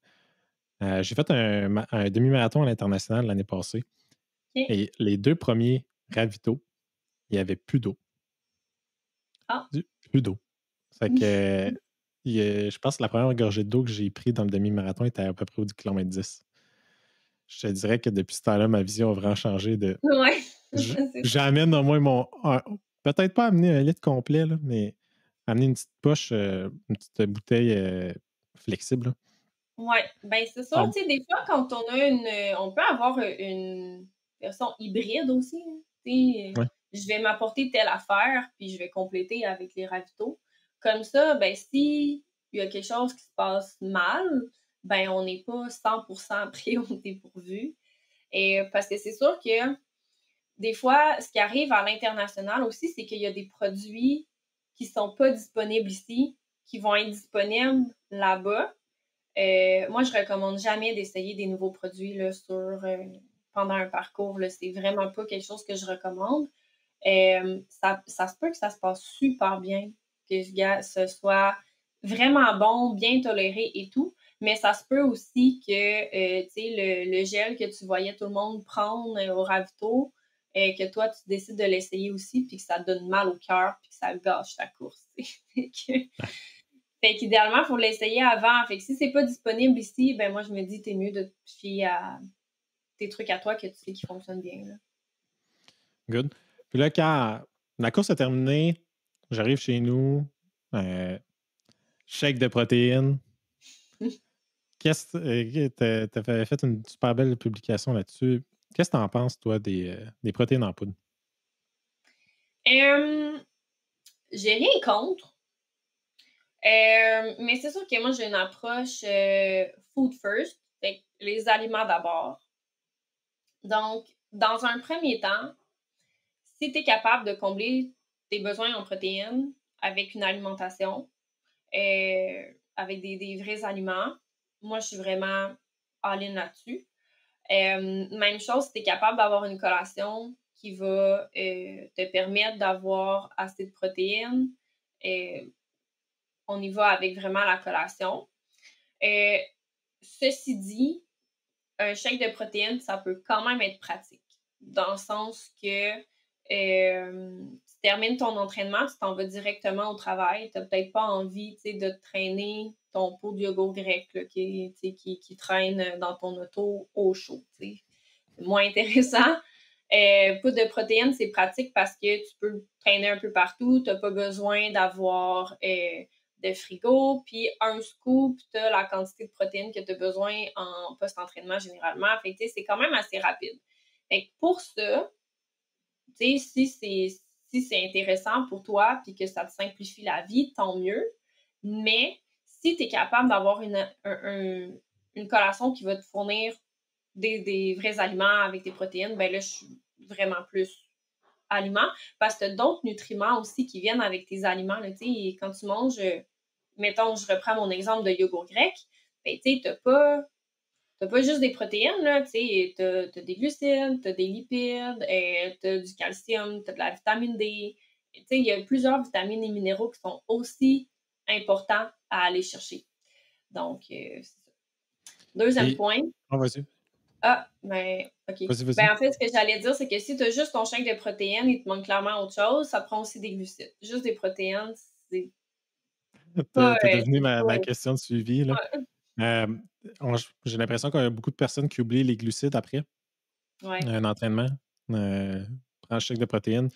Speaker 1: J'ai fait un demi-marathon à l'international l'année passée.
Speaker 2: OK.
Speaker 1: Et les 2 premiers ravitaux, il n'y avait plus d'eau.
Speaker 2: Ah.
Speaker 1: Plus d'eau. Fait que je pense que la première gorgée d'eau que j'ai pris dans le demi-marathon était à peu près au kilomètre 10. Je te dirais que depuis ce temps-là, ma vision a vraiment changé de
Speaker 2: Ouais, c'est ça.
Speaker 1: j'amène au moins peut-être pas amener 1 litre complet, là, mais amener une petite poche, une petite bouteille flexible. Là.
Speaker 2: Ouais, ben c'est ça,
Speaker 1: Ah,
Speaker 2: tu sais, des fois, quand on peut avoir une version hybride aussi, hein. Tu sais,
Speaker 1: ouais.
Speaker 2: je vais m'apporter telle affaire, puis je vais compléter avec les ravitaux. Comme ça, ben si il y a quelque chose qui se passe mal, ben on n'est pas 100% pris au dépourvu. Et parce que c'est sûr que des fois, ce qui arrive à l'international aussi, c'est qu'il y a des produits qui sont pas disponibles ici, qui vont être disponibles là-bas. Moi, je recommande jamais d'essayer des nouveaux produits là, pendant un parcours. Là. C'est vraiment pas quelque chose que je recommande. Ça se peut que ça se passe super bien, que ce soit vraiment bon, bien toléré et tout. Mais ça se peut aussi que tu sais, le gel que tu voyais tout le monde prendre au ravito, que toi, tu décides de l'essayer aussi, puis que ça te donne mal au cœur, puis que ça gâche ta course. Fait qu'idéalement, il faut l'essayer avant. Fait que si c'est pas disponible ici, ben moi, je me dis, t'es mieux de te fier à tes trucs à toi que tu sais qui fonctionnent bien. Là.
Speaker 1: Good. Puis là, quand la course est terminée, j'arrive chez nous, shake de protéines. T'avais fait une super belle publication là-dessus. Qu'est-ce que tu en penses, toi, des protéines en poudre?
Speaker 2: J'ai rien contre. Mais c'est sûr que moi, j'ai une approche food first, fait que les aliments d'abord. Donc, dans un premier temps, si tu es capable de combler tes besoins en protéines avec une alimentation, avec des vrais aliments, moi, je suis vraiment all-in là-dessus. Même chose, si tu es capable d'avoir une collation qui va te permettre d'avoir assez de protéines, on y va avec vraiment la collation. Ceci dit, un shake de protéines, ça peut quand même être pratique. Dans le sens que tu termines ton entraînement, tu t'en vas directement au travail. Tu n'as peut-être pas envie de traîner ton pot de yogourt grec là, qui traîne dans ton auto au chaud. C'est moins intéressant. Poudre de protéines, c'est pratique parce que tu peux traîner un peu partout. Tu n'as pas besoin d'avoir de frigo, puis un scoop, tu as la quantité de protéines que tu as besoin en post-entraînement généralement. Fait que, c'est quand même assez rapide. Fait que pour ça, si c'est intéressant pour toi puis que ça te simplifie la vie, tant mieux. Mais si tu es capable d'avoir une une collation qui va te fournir des vrais aliments avec des protéines, ben là, je suis vraiment plus aliments, parce que tu as d'autres nutriments aussi qui viennent avec tes aliments, là, tu sais, quand tu manges, mettons, je reprends mon exemple de yogourt grec, ben, tu sais, t'as pas juste des protéines, là, tu sais, t'as des glucides, t'as des lipides, t'as du calcium, t'as de la vitamine D. Tu sais, il y a plusieurs vitamines et minéraux qui sont aussi importants à aller chercher. Donc, c'est ça. Deuxième
Speaker 1: Et...
Speaker 2: point.
Speaker 1: Ah, vas-y.
Speaker 2: Ah, ben, OK.
Speaker 1: Vas-y, vas-y.
Speaker 2: Ben, en fait, ce que j'allais dire, c'est que si tu as juste ton shake de protéines, il te manque clairement autre chose, ça prend aussi des glucides. Juste des protéines, c'est pas,
Speaker 1: T'es devenu
Speaker 2: c'est
Speaker 1: ma
Speaker 2: pas
Speaker 1: question de suivi, là.
Speaker 2: ouais,
Speaker 1: Euh, j'ai l'impression qu'il y a beaucoup de personnes qui oublient les glucides après
Speaker 2: ouais.
Speaker 1: un entraînement. Prendre un shake de protéines,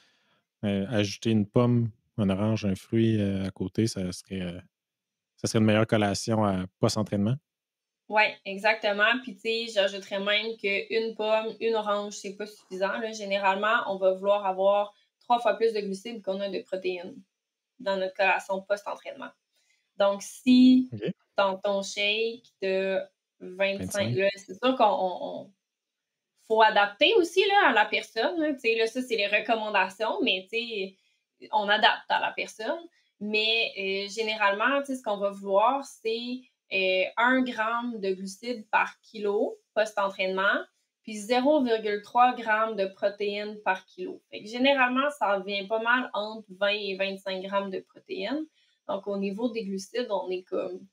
Speaker 1: ajouter une pomme, un orange, un fruit à côté, ça serait une meilleure collation à post-entraînement.
Speaker 2: Ouais, exactement. Puis, tu sais, j'ajouterais même qu'une pomme, une orange, c'est pas suffisant, là. Généralement, on va vouloir avoir 3 fois plus de glucides qu'on a de protéines dans notre collation post-entraînement. Donc, si
Speaker 1: OK.
Speaker 2: dans ton shake de 25,
Speaker 1: 25.
Speaker 2: là, c'est sûr qu'on faut adapter aussi là, à la personne. Là, là, ça, c'est les recommandations, mais on adapte à la personne. Mais généralement, ce qu'on va vouloir, c'est 1 gramme de glucides par kilo post-entraînement, puis 0,3 grammes de protéines par kilo. Fait que généralement, ça revient pas mal entre 20 et 25 grammes de protéines. Donc, au niveau des glucides, on est comme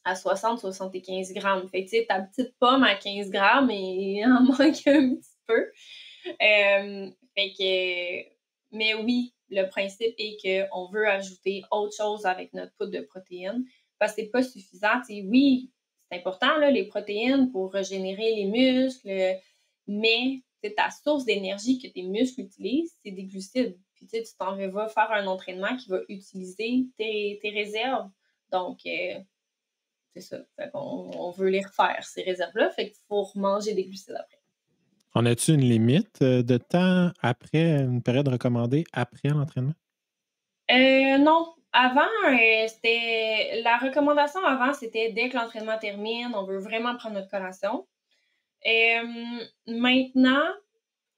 Speaker 2: à 60-75 grammes. Fait que, tu sais, ta petite pomme à 15 grammes, il en manque un petit peu. Fait que, mais oui, le principe est qu'on veut ajouter autre chose avec notre poudre de protéines parce que c'est pas suffisant. Tu sais, oui, c'est important, là, les protéines pour régénérer les muscles, mais ta source d'énergie que tes muscles utilisent, c'est des glucides. Puis tu t'en vas faire un entraînement qui va utiliser tes réserves. Donc, c'est ça. Fait qu'on on veut les refaire, ces réserves-là. Fait qu'il faut remanger des glucides après.
Speaker 1: En as-tu une limite de temps après une période recommandée après l'entraînement?
Speaker 2: Non. Avant, c'était la recommandation avant, c'était dès que l'entraînement termine, on veut vraiment prendre notre collation. Maintenant,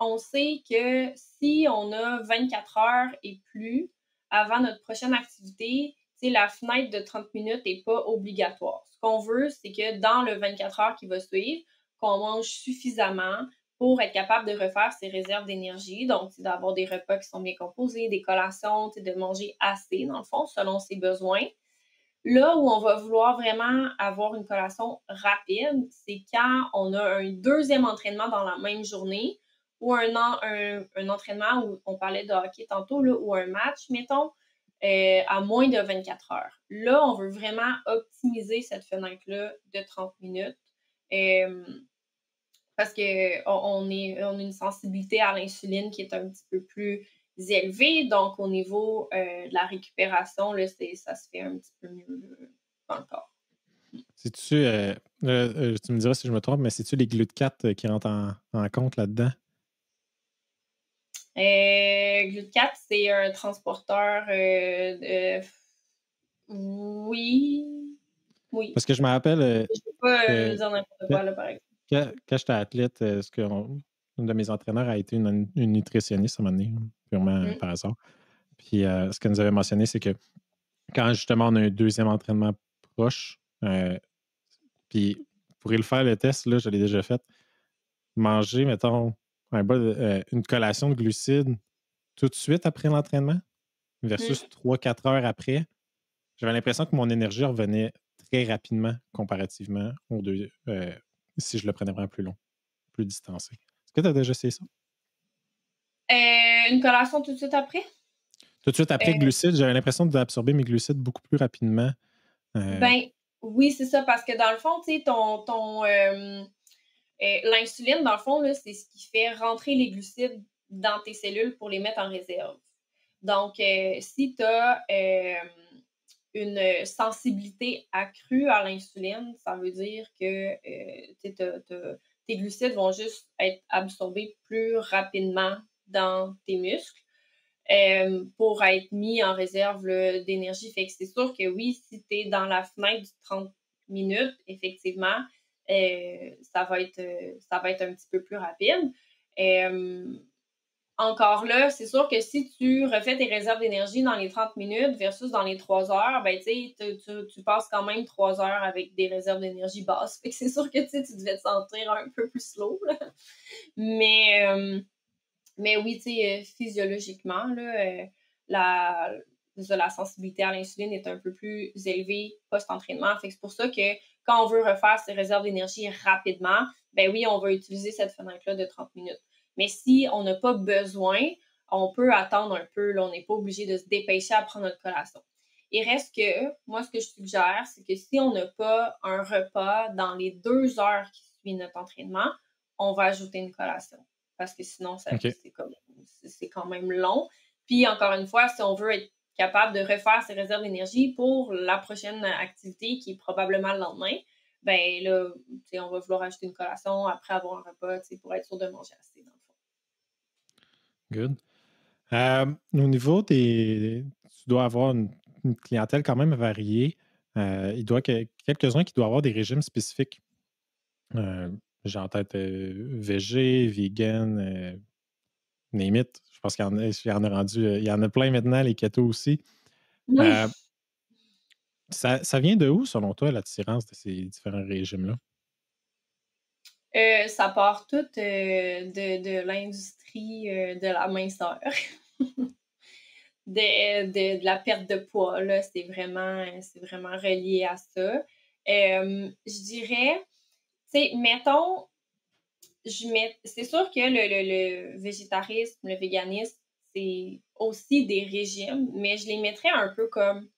Speaker 2: on sait que si on a 24 heures et plus avant notre prochaine activité, la fenêtre de 30 minutes n'est pas obligatoire. Ce qu'on veut, c'est que dans le 24 heures qui va suivre, qu'on mange suffisamment pour être capable de refaire ses réserves d'énergie. Donc, d'avoir des repas qui sont bien composés, des collations, de manger assez, dans le fond, selon ses besoins. Là où on va vouloir vraiment avoir une collation rapide, c'est quand on a un deuxième entraînement dans la même journée ou un entraînement où on parlait de hockey tantôt, là, ou un match, mettons, à moins de 24 heures. Là, on veut vraiment optimiser cette fenêtre-là de 30 minutes parce qu'on a une sensibilité à l'insuline qui est un petit peu plus élevée. Donc, au niveau de la récupération, là, ça se fait un petit peu mieux dans le corps.
Speaker 1: C'est-tu, tu me diras si je me trompe, mais c'est-tu les GLUT4 qui rentrent en compte là-dedans?
Speaker 2: GLUT4, c'est un transporteur oui. Oui.
Speaker 1: Parce que je me rappelle
Speaker 2: Je ne peux pas
Speaker 1: que
Speaker 2: dire n'importe
Speaker 1: quand,
Speaker 2: quoi, là, par exemple.
Speaker 1: quand j'étais athlète, une de mes entraîneurs a été une nutritionniste à un moment donné, purement
Speaker 2: Mm.
Speaker 1: par hasard. Puis ce qu'elle nous avait mentionné, c'est que quand justement on a un deuxième entraînement proche, puis vous pourrez le faire le test, là, je l'ai déjà fait, manger, mettons, une collation de glucides tout de suite après l'entraînement versus
Speaker 2: Mm.
Speaker 1: 3-4 heures après, j'avais l'impression que mon énergie revenait très rapidement comparativement aux deux, si je le prenais vraiment plus long, plus distancé. Est-ce que tu as déjà essayé ça?
Speaker 2: Une collation tout de suite après?
Speaker 1: Tout de suite après
Speaker 2: Euh,
Speaker 1: glucides, j'avais l'impression d'absorber mes glucides beaucoup plus rapidement. Euh,
Speaker 2: ben, oui, c'est ça, parce que dans le fond, tu sais, l'insuline, dans le fond, là, c'est ce qui fait rentrer les glucides dans tes cellules pour les mettre en réserve. Donc, si tu as une sensibilité accrue à l'insuline, ça veut dire que tes glucides vont juste être absorbés plus rapidement dans tes muscles pour être mis en réserve d'énergie. Fait que c'est sûr que oui, si tu es dans la fenêtre du 30 minutes, effectivement, ça va être un petit peu plus rapide. Euh, Encore là, c'est sûr que si tu refais tes réserves d'énergie dans les 30 minutes versus dans les 3 heures, ben, tu sais, tu passes quand même 3 heures avec des réserves d'énergie basses. Fait que c'est sûr que, tu sais, tu devais te sentir un peu plus slow, là. Mais, euh, mais oui, tu sais, physiologiquement, là, la, la sensibilité à l'insuline est un peu plus élevée post-entraînement. Fait que c'est pour ça que quand on veut refaire ses réserves d'énergie rapidement, ben oui, on va utiliser cette fenêtre-là de 30 minutes. Mais si on n'a pas besoin, on peut attendre un peu. Là, on n'est pas obligé de se dépêcher à prendre notre collation. Il reste que, moi, ce que je suggère, c'est que si on n'a pas un repas dans les 2 heures qui suivent notre entraînement, on va ajouter une collation parce que sinon,
Speaker 1: OK.
Speaker 2: c'est quand même long. Puis, encore une fois, si on veut être capable de refaire ses réserves d'énergie pour la prochaine activité qui est probablement le lendemain, ben là, on va vouloir ajouter une collation après avoir un repas pour être sûr de manger assez, dans le fond.
Speaker 1: Good. Au niveau des. Tu dois avoir une clientèle quand même variée. Il doit quelques-uns qui doivent avoir des régimes spécifiques. Euh, j'ai en tête végé, vegan, name it. Je pense qu'il y en a rendu. Il y en a plein maintenant, les keto aussi.
Speaker 2: Oui.
Speaker 1: Euh, ça vient de où, selon toi, l'attirance de ces différents régimes-là?
Speaker 2: Ça part tout de l'industrie de la minceur. De la perte de poids, là, c'est vraiment relié à ça. Je dirais, tu sais, mettons, c'est sûr que le végétarisme, le véganisme, c'est aussi des régimes, mais je les mettrais un peu comme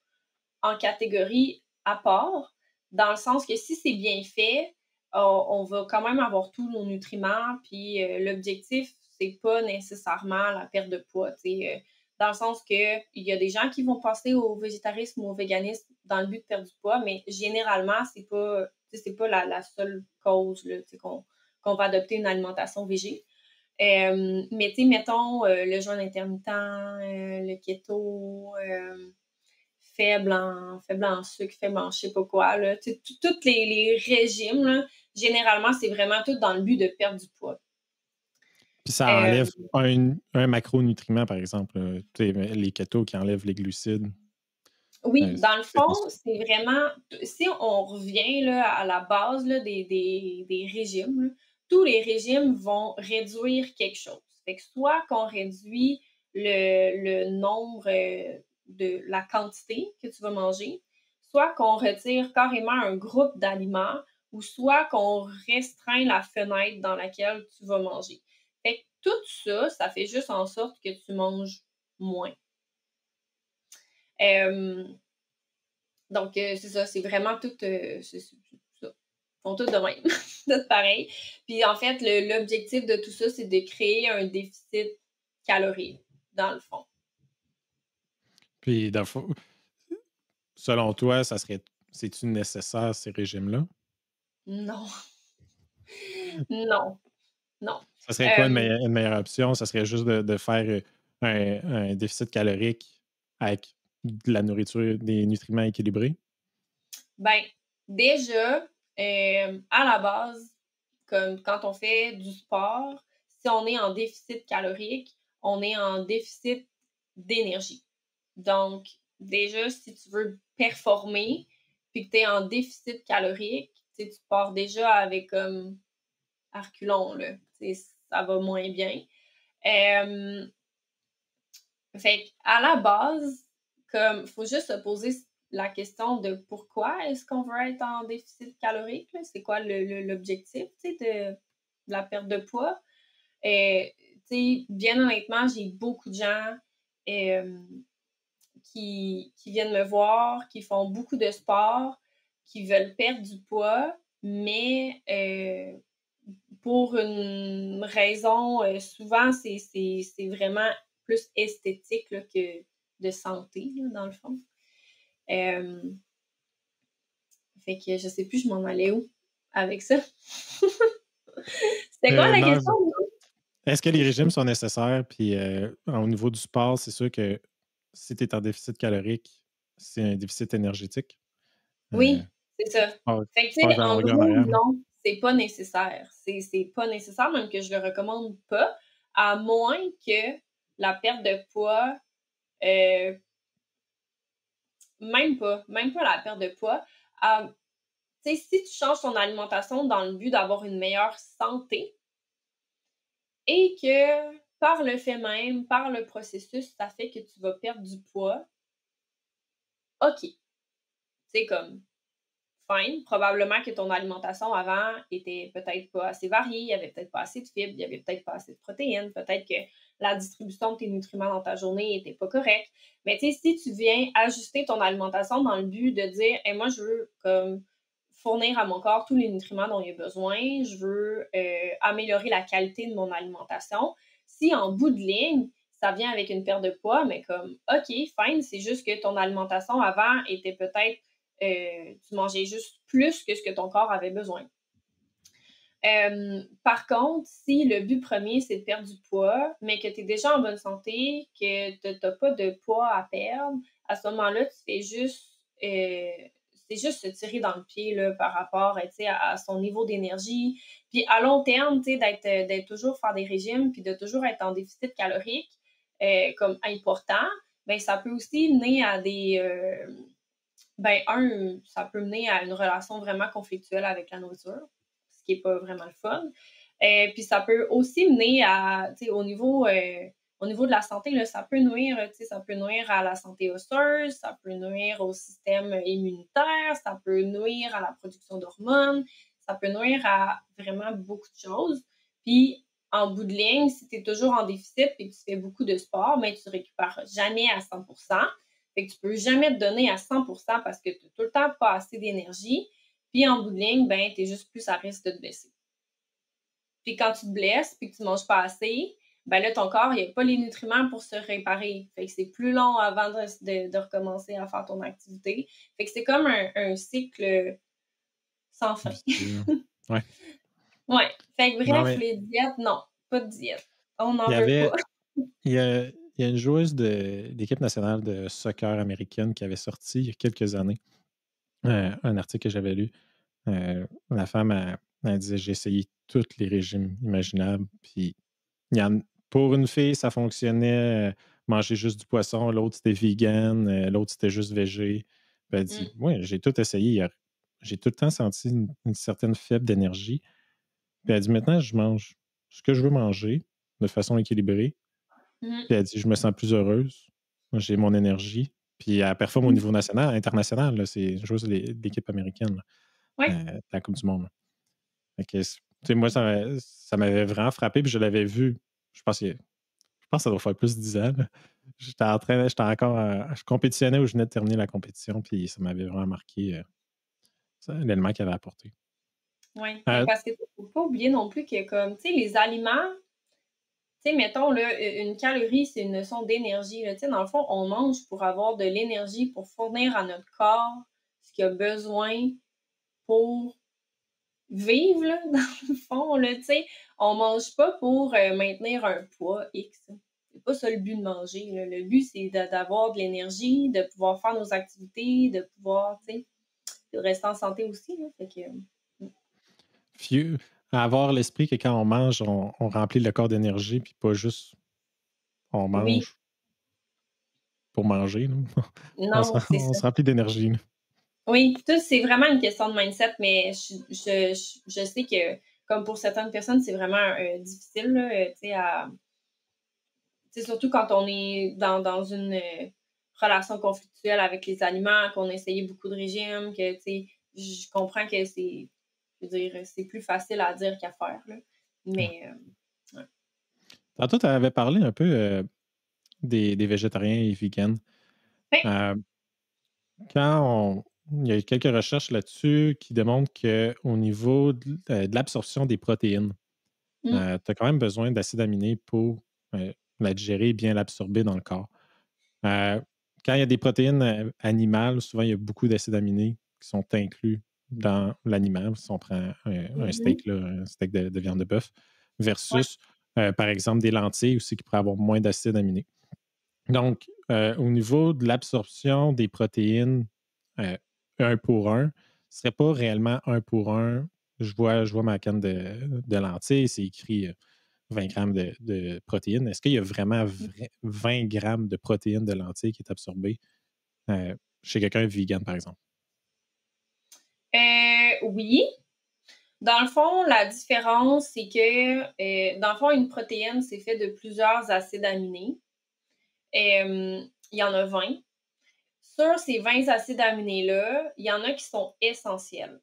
Speaker 2: en catégorie à part, dans le sens que si c'est bien fait, on va quand même avoir tous nos nutriments, puis l'objectif, c'est pas nécessairement la perte de poids, tu sais, dans le sens que il y a des gens qui vont passer au végétarisme ou au véganisme dans le but de perdre du poids, mais généralement, c'est pas la seule cause là, tu sais, qu'on va adopter une alimentation végé. Mais tu sais, mettons le jeûne intermittent, le keto, faible en sucre, faible en je sais pas quoi. Là. Tous les régimes, là, généralement, c'est vraiment tout dans le but de perdre du poids.
Speaker 1: Puis ça
Speaker 2: Euh,
Speaker 1: enlève un macronutriment, par exemple. Les ketos qui enlèvent les glucides.
Speaker 2: oui, dans le
Speaker 1: C'est
Speaker 2: fond, c'est vraiment, si on revient là, à la base là, des régimes, là, tous les régimes vont réduire quelque chose. Fait que soit qu'on réduit le nombre de la quantité que tu vas manger, soit qu'on retire carrément un groupe d'aliments, ou soit qu'on restreint la fenêtre dans laquelle tu vas manger. Fait que tout ça, ça fait juste en sorte que tu manges moins. Euh, donc, c'est ça, c'est vraiment tout, c'est ça. Ils font tout de même, tout pareil. Puis en fait, l'objectif de tout ça, c'est de créer un déficit calorique, dans le fond.
Speaker 1: Puis, dans le fond, selon toi, c'est-tu nécessaire, ces régimes-là?
Speaker 2: Non, non, non.
Speaker 1: Ça serait quoi
Speaker 2: Euh,
Speaker 1: une meilleure option? Ça serait juste de faire un déficit calorique avec de la nourriture, des nutriments équilibrés?
Speaker 2: ben, déjà, à la base, comme quand on fait du sport, si on est en déficit calorique, on est en déficit d'énergie. Donc, déjà, si tu veux performer, puis que tu es en déficit calorique, tu pars déjà avec comme arculon, là. Ça va moins bien. Euh, Fait à la base, comme faut juste se poser la question de pourquoi est-ce qu'on veut être en déficit calorique, là? C'est quoi l'objectif, de la perte de poids? Bien honnêtement, j'ai beaucoup de gens euh, qui viennent me voir, qui font beaucoup de sport, qui veulent perdre du poids, mais pour une raison, souvent, c'est vraiment plus esthétique là, que de santé, là, dans le fond. Euh, Fait que je sais plus, je m'en allais où avec ça. C'était quoi la
Speaker 1: Non,
Speaker 2: question?
Speaker 1: est-ce que les régimes sont nécessaires? Puis, au niveau du sport, c'est sûr que si tu es en déficit calorique, c'est un déficit énergétique. Euh,
Speaker 2: Oui, c'est ça.
Speaker 1: Ah,
Speaker 2: Fait que, tu
Speaker 1: tu penses
Speaker 2: sais,
Speaker 1: à
Speaker 2: en
Speaker 1: longueur en
Speaker 2: gros,
Speaker 1: arrière, là.
Speaker 2: non, c'est pas nécessaire. C'est pas nécessaire, même que je le recommande pas, à moins que la perte de poids, heu, même pas la perte de poids, tu sais, si tu changes ton alimentation dans le but d'avoir une meilleure santé et que par le fait même, par le processus, ça fait que tu vas perdre du poids, OK, c'est comme fine. Probablement que ton alimentation avant était peut-être pas assez variée, il y avait peut-être pas assez de fibres, il y avait peut-être pas assez de protéines, peut-être que la distribution de tes nutriments dans ta journée était pas correcte. Mais tu sais, si tu viens ajuster ton alimentation dans le but de dire: «Hey, moi, je veux comme fournir à mon corps tous les nutriments dont il a besoin, je veux, améliorer la qualité de mon alimentation». Si en bout de ligne, ça vient avec une perte de poids, mais comme OK, fine, c'est juste que ton alimentation avant était peut-être tu mangeais juste plus que ce que ton corps avait besoin. Par contre, si le but premier, c'est de perdre du poids, mais que tu es déjà en bonne santé, que tu n'as pas de poids à perdre, à ce moment-là, tu fais juste, c'est juste se tirer dans le pied là, par rapport à son niveau d'énergie. Puis à long terme, d'être toujours faire des régimes, puis de toujours être en déficit calorique comme important, ben, ça peut aussi mener à des, ben, ça peut mener à une relation vraiment conflictuelle avec la nourriture, ce qui est pas vraiment le fun. Puis ça peut aussi mener à, tu sais, au niveau de la santé, là, ça peut nuire, tu sais, ça peut nuire à la santé osseuse, ça peut nuire au système immunitaire, ça peut nuire à la production d'hormones, ça peut nuire à vraiment beaucoup de choses. Puis en bout de ligne, si tu es toujours en déficit et que tu fais beaucoup de sport, mais tu récupères jamais à 100. Fait que tu peux jamais te donner à 100 parce que tu as tout le temps pas assez d'énergie. Puis en bout de ligne, ben, tu es juste plus à risque de te blesser. Puis quand tu te blesses puis que tu manges pas assez, ben là, ton corps, il a pas les nutriments pour se réparer. Fait que c'est plus long avant de recommencer à faire ton activité. Fait que c'est comme un cycle sans fin.
Speaker 1: Vicieux. Ouais.
Speaker 2: Ouais. Fait que
Speaker 1: Non,
Speaker 2: bref,
Speaker 1: mais
Speaker 2: les diètes, non, pas de diète. On
Speaker 1: il
Speaker 2: n'en
Speaker 1: y
Speaker 2: veut pas.
Speaker 1: avait il y a une joueuse d'équipe nationale de soccer américaine qui avait sorti il y a quelques années, un article que j'avais lu. La femme, elle disait: «J'ai essayé tous les régimes imaginables, puis il y en pour une fille, ça fonctionnait, manger juste du poisson, l'autre c'était vegan, l'autre c'était juste végé». Puis elle dit:
Speaker 2: Mmh.
Speaker 1: «Ouais, j'ai tout essayé, j'ai tout le temps senti une certaine faible d'énergie». Puis elle dit: «Maintenant, je mange ce que je veux manger de façon équilibrée».
Speaker 2: Mmh.
Speaker 1: Puis elle dit: «Je me sens plus heureuse, j'ai mon énergie». Puis elle performe au
Speaker 2: Mmh.
Speaker 1: niveau national, international, là, c'est une joueuse d'équipe américaine, là,
Speaker 2: Ouais.
Speaker 1: de la coupe du monde. Fait que tu sais, moi, ça m'avait vraiment frappé, puis je l'avais vu, je pense que ça doit faire plus de 10 ans, là. J'étais encore, je compétitionnais où je venais de terminer la compétition, puis ça m'avait vraiment marqué, l'élément qu'elle avait apporté.
Speaker 2: Ouais. Mais
Speaker 1: Heu,
Speaker 2: parce que faut pas oublier non plus que comme, tu sais, les aliments. Tu sais, mettons, là, une calorie, c'est une notion d'énergie, là. Tu sais, dans le fond, on mange pour avoir de l'énergie pour fournir à notre corps ce qu'il a besoin pour vivre, là, dans le fond, là, tu sais. On mange pas pour, maintenir un poids X. C'est pas ça le but de manger, là. Le but, c'est d'avoir de l'énergie, de pouvoir faire nos activités, de pouvoir, tu sais, de rester en santé aussi, là. Fait que,
Speaker 1: Fieux avoir l'esprit que quand on mange, on remplit le corps d'énergie, puis pas juste on
Speaker 2: oui,
Speaker 1: mange pour manger, là.
Speaker 2: non, c'est
Speaker 1: On
Speaker 2: ça.
Speaker 1: se remplit d'énergie, là.
Speaker 2: Oui, tout c'est vraiment une question de mindset, mais je sais que, comme pour certaines personnes, c'est vraiment, difficile, là, tu sais, tu sais, surtout quand on est dans une, relation conflictuelle avec les aliments, qu'on a essayé beaucoup de régimes, que, tu sais, je comprends que je veux dire, c'est plus facile à dire qu'à faire, là.
Speaker 1: Ouais.
Speaker 2: Mais, ouais.
Speaker 1: Tantôt, tu avais parlé un peu, des végétariens et vegans.
Speaker 2: Ouais.
Speaker 1: Heu, quand il y a eu quelques recherches là-dessus qui démontrent qu'au niveau de l'absorption des protéines,
Speaker 2: Mmh.
Speaker 1: tu as quand même besoin d'acides aminés pour, la digérer et bien l'absorber dans le corps. Heu, Quand il y a des protéines, animales, souvent il y a beaucoup d'acides aminés qui sont inclus dans l'animal. Si on prend un
Speaker 2: Mmh.
Speaker 1: steak, là, un steak de viande de bœuf
Speaker 2: Ouais.
Speaker 1: versus, par exemple, des lentilles aussi qui pourraient avoir moins d'acides aminés. Donc, au niveau de l'absorption des protéines, heu, 1 pour un, ce serait pas réellement un pour un. Je vois ma canne de lentilles, c'est écrit 20 grammes de protéines. Est-ce qu'il y a vraiment 20 grammes de protéines de lentilles qui est absorbée chez quelqu'un vegan, par exemple?
Speaker 2: Oui. Dans le fond, la différence, c'est que, dans le fond, une protéine, c'est fait de plusieurs acides aminés. Il y en a 20. Sur ces 20 acides aminés-là, il y en a qui sont essentiels.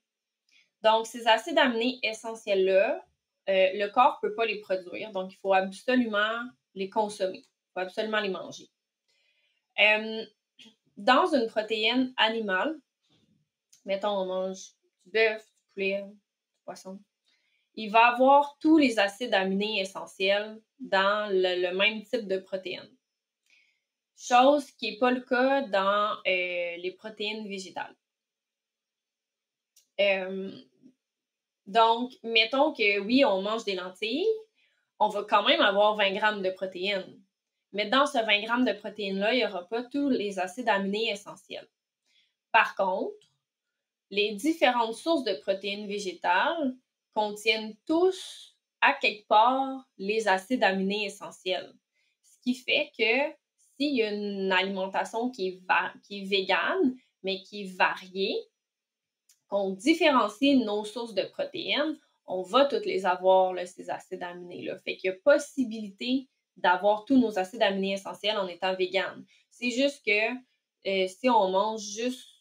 Speaker 2: Donc, ces acides aminés essentiels-là, le corps ne peut pas les produire. Donc, il faut absolument les consommer. Il faut absolument les manger. Dans une protéine animale, mettons, on mange du bœuf, du poulet, du poisson, il va avoir tous les acides aminés essentiels dans le même type de protéines. Chose qui n'est pas le cas dans les protéines végétales. Donc, mettons que oui, on mange des lentilles, on va quand même avoir 20 grammes de protéines. Mais dans ce 20 grammes de protéines-là, il n'y aura pas tous les acides aminés essentiels. Par contre, les différentes sources de protéines végétales contiennent tous, à quelque part, les acides aminés essentiels. Ce qui fait que s'il y a une alimentation qui est végane, mais qui est variée, qu'on différencie nos sources de protéines, on va toutes les avoir, là, ces acides aminés-là. Fait qu'il y a possibilité d'avoir tous nos acides aminés essentiels en étant végane. C'est juste que si on mange juste,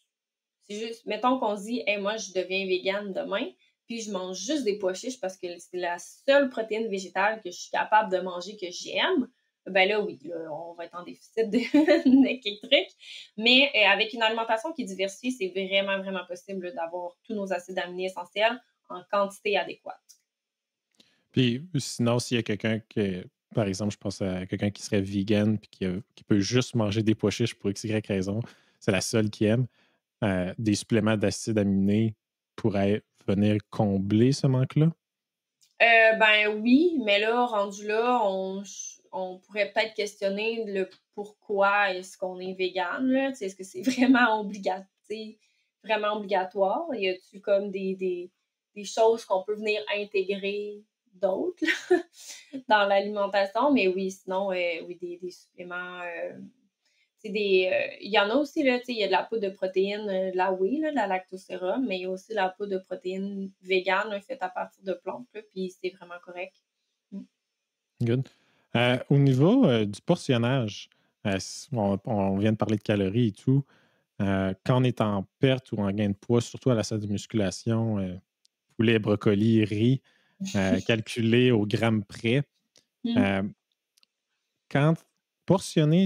Speaker 2: mettons qu'on se dit, hey, moi, je deviens végane demain, puis je mange juste des pois chiches parce que c'est la seule protéine végétale que je suis capable de manger que j'aime, ben là, oui, là, on va être en déficit de quelques trucs. Mais avec une alimentation qui est diversifiée, c'est vraiment, vraiment possible d'avoir tous nos acides aminés essentiels en quantité adéquate.
Speaker 1: Puis sinon, s'il y a quelqu'un qui, par exemple, je pense à quelqu'un qui serait vegan puis qui peut juste manger des pois chiches pour X, Y raison, c'est la seule qui aime, des suppléments d'acides aminés pourraient venir combler ce manque-là?
Speaker 2: Ben oui, mais là, rendu là, on pourrait peut-être questionner le pourquoi est-ce qu'on est vegan, là. Tu sais, est-ce que c'est vraiment obligatoire? Y a-tu comme des choses qu'on peut venir intégrer d'autres là, dans l'alimentation? Mais oui, sinon, oui, des suppléments. Il y en a aussi, là, il y a de la poudre de protéines, de la whey, là, de la lactosérum, mais il y a aussi la poudre de protéines végane là, faite à partir de plantes, là, puis c'est vraiment correct. Mm.
Speaker 1: Good. Au niveau du portionnage, on vient de parler de calories et tout. Quand on est en perte ou en gain de poids, surtout à la salle de musculation, poulet, brocoli, riz, calculé au gramme près.
Speaker 2: Mm.
Speaker 1: Euh, quand portionner,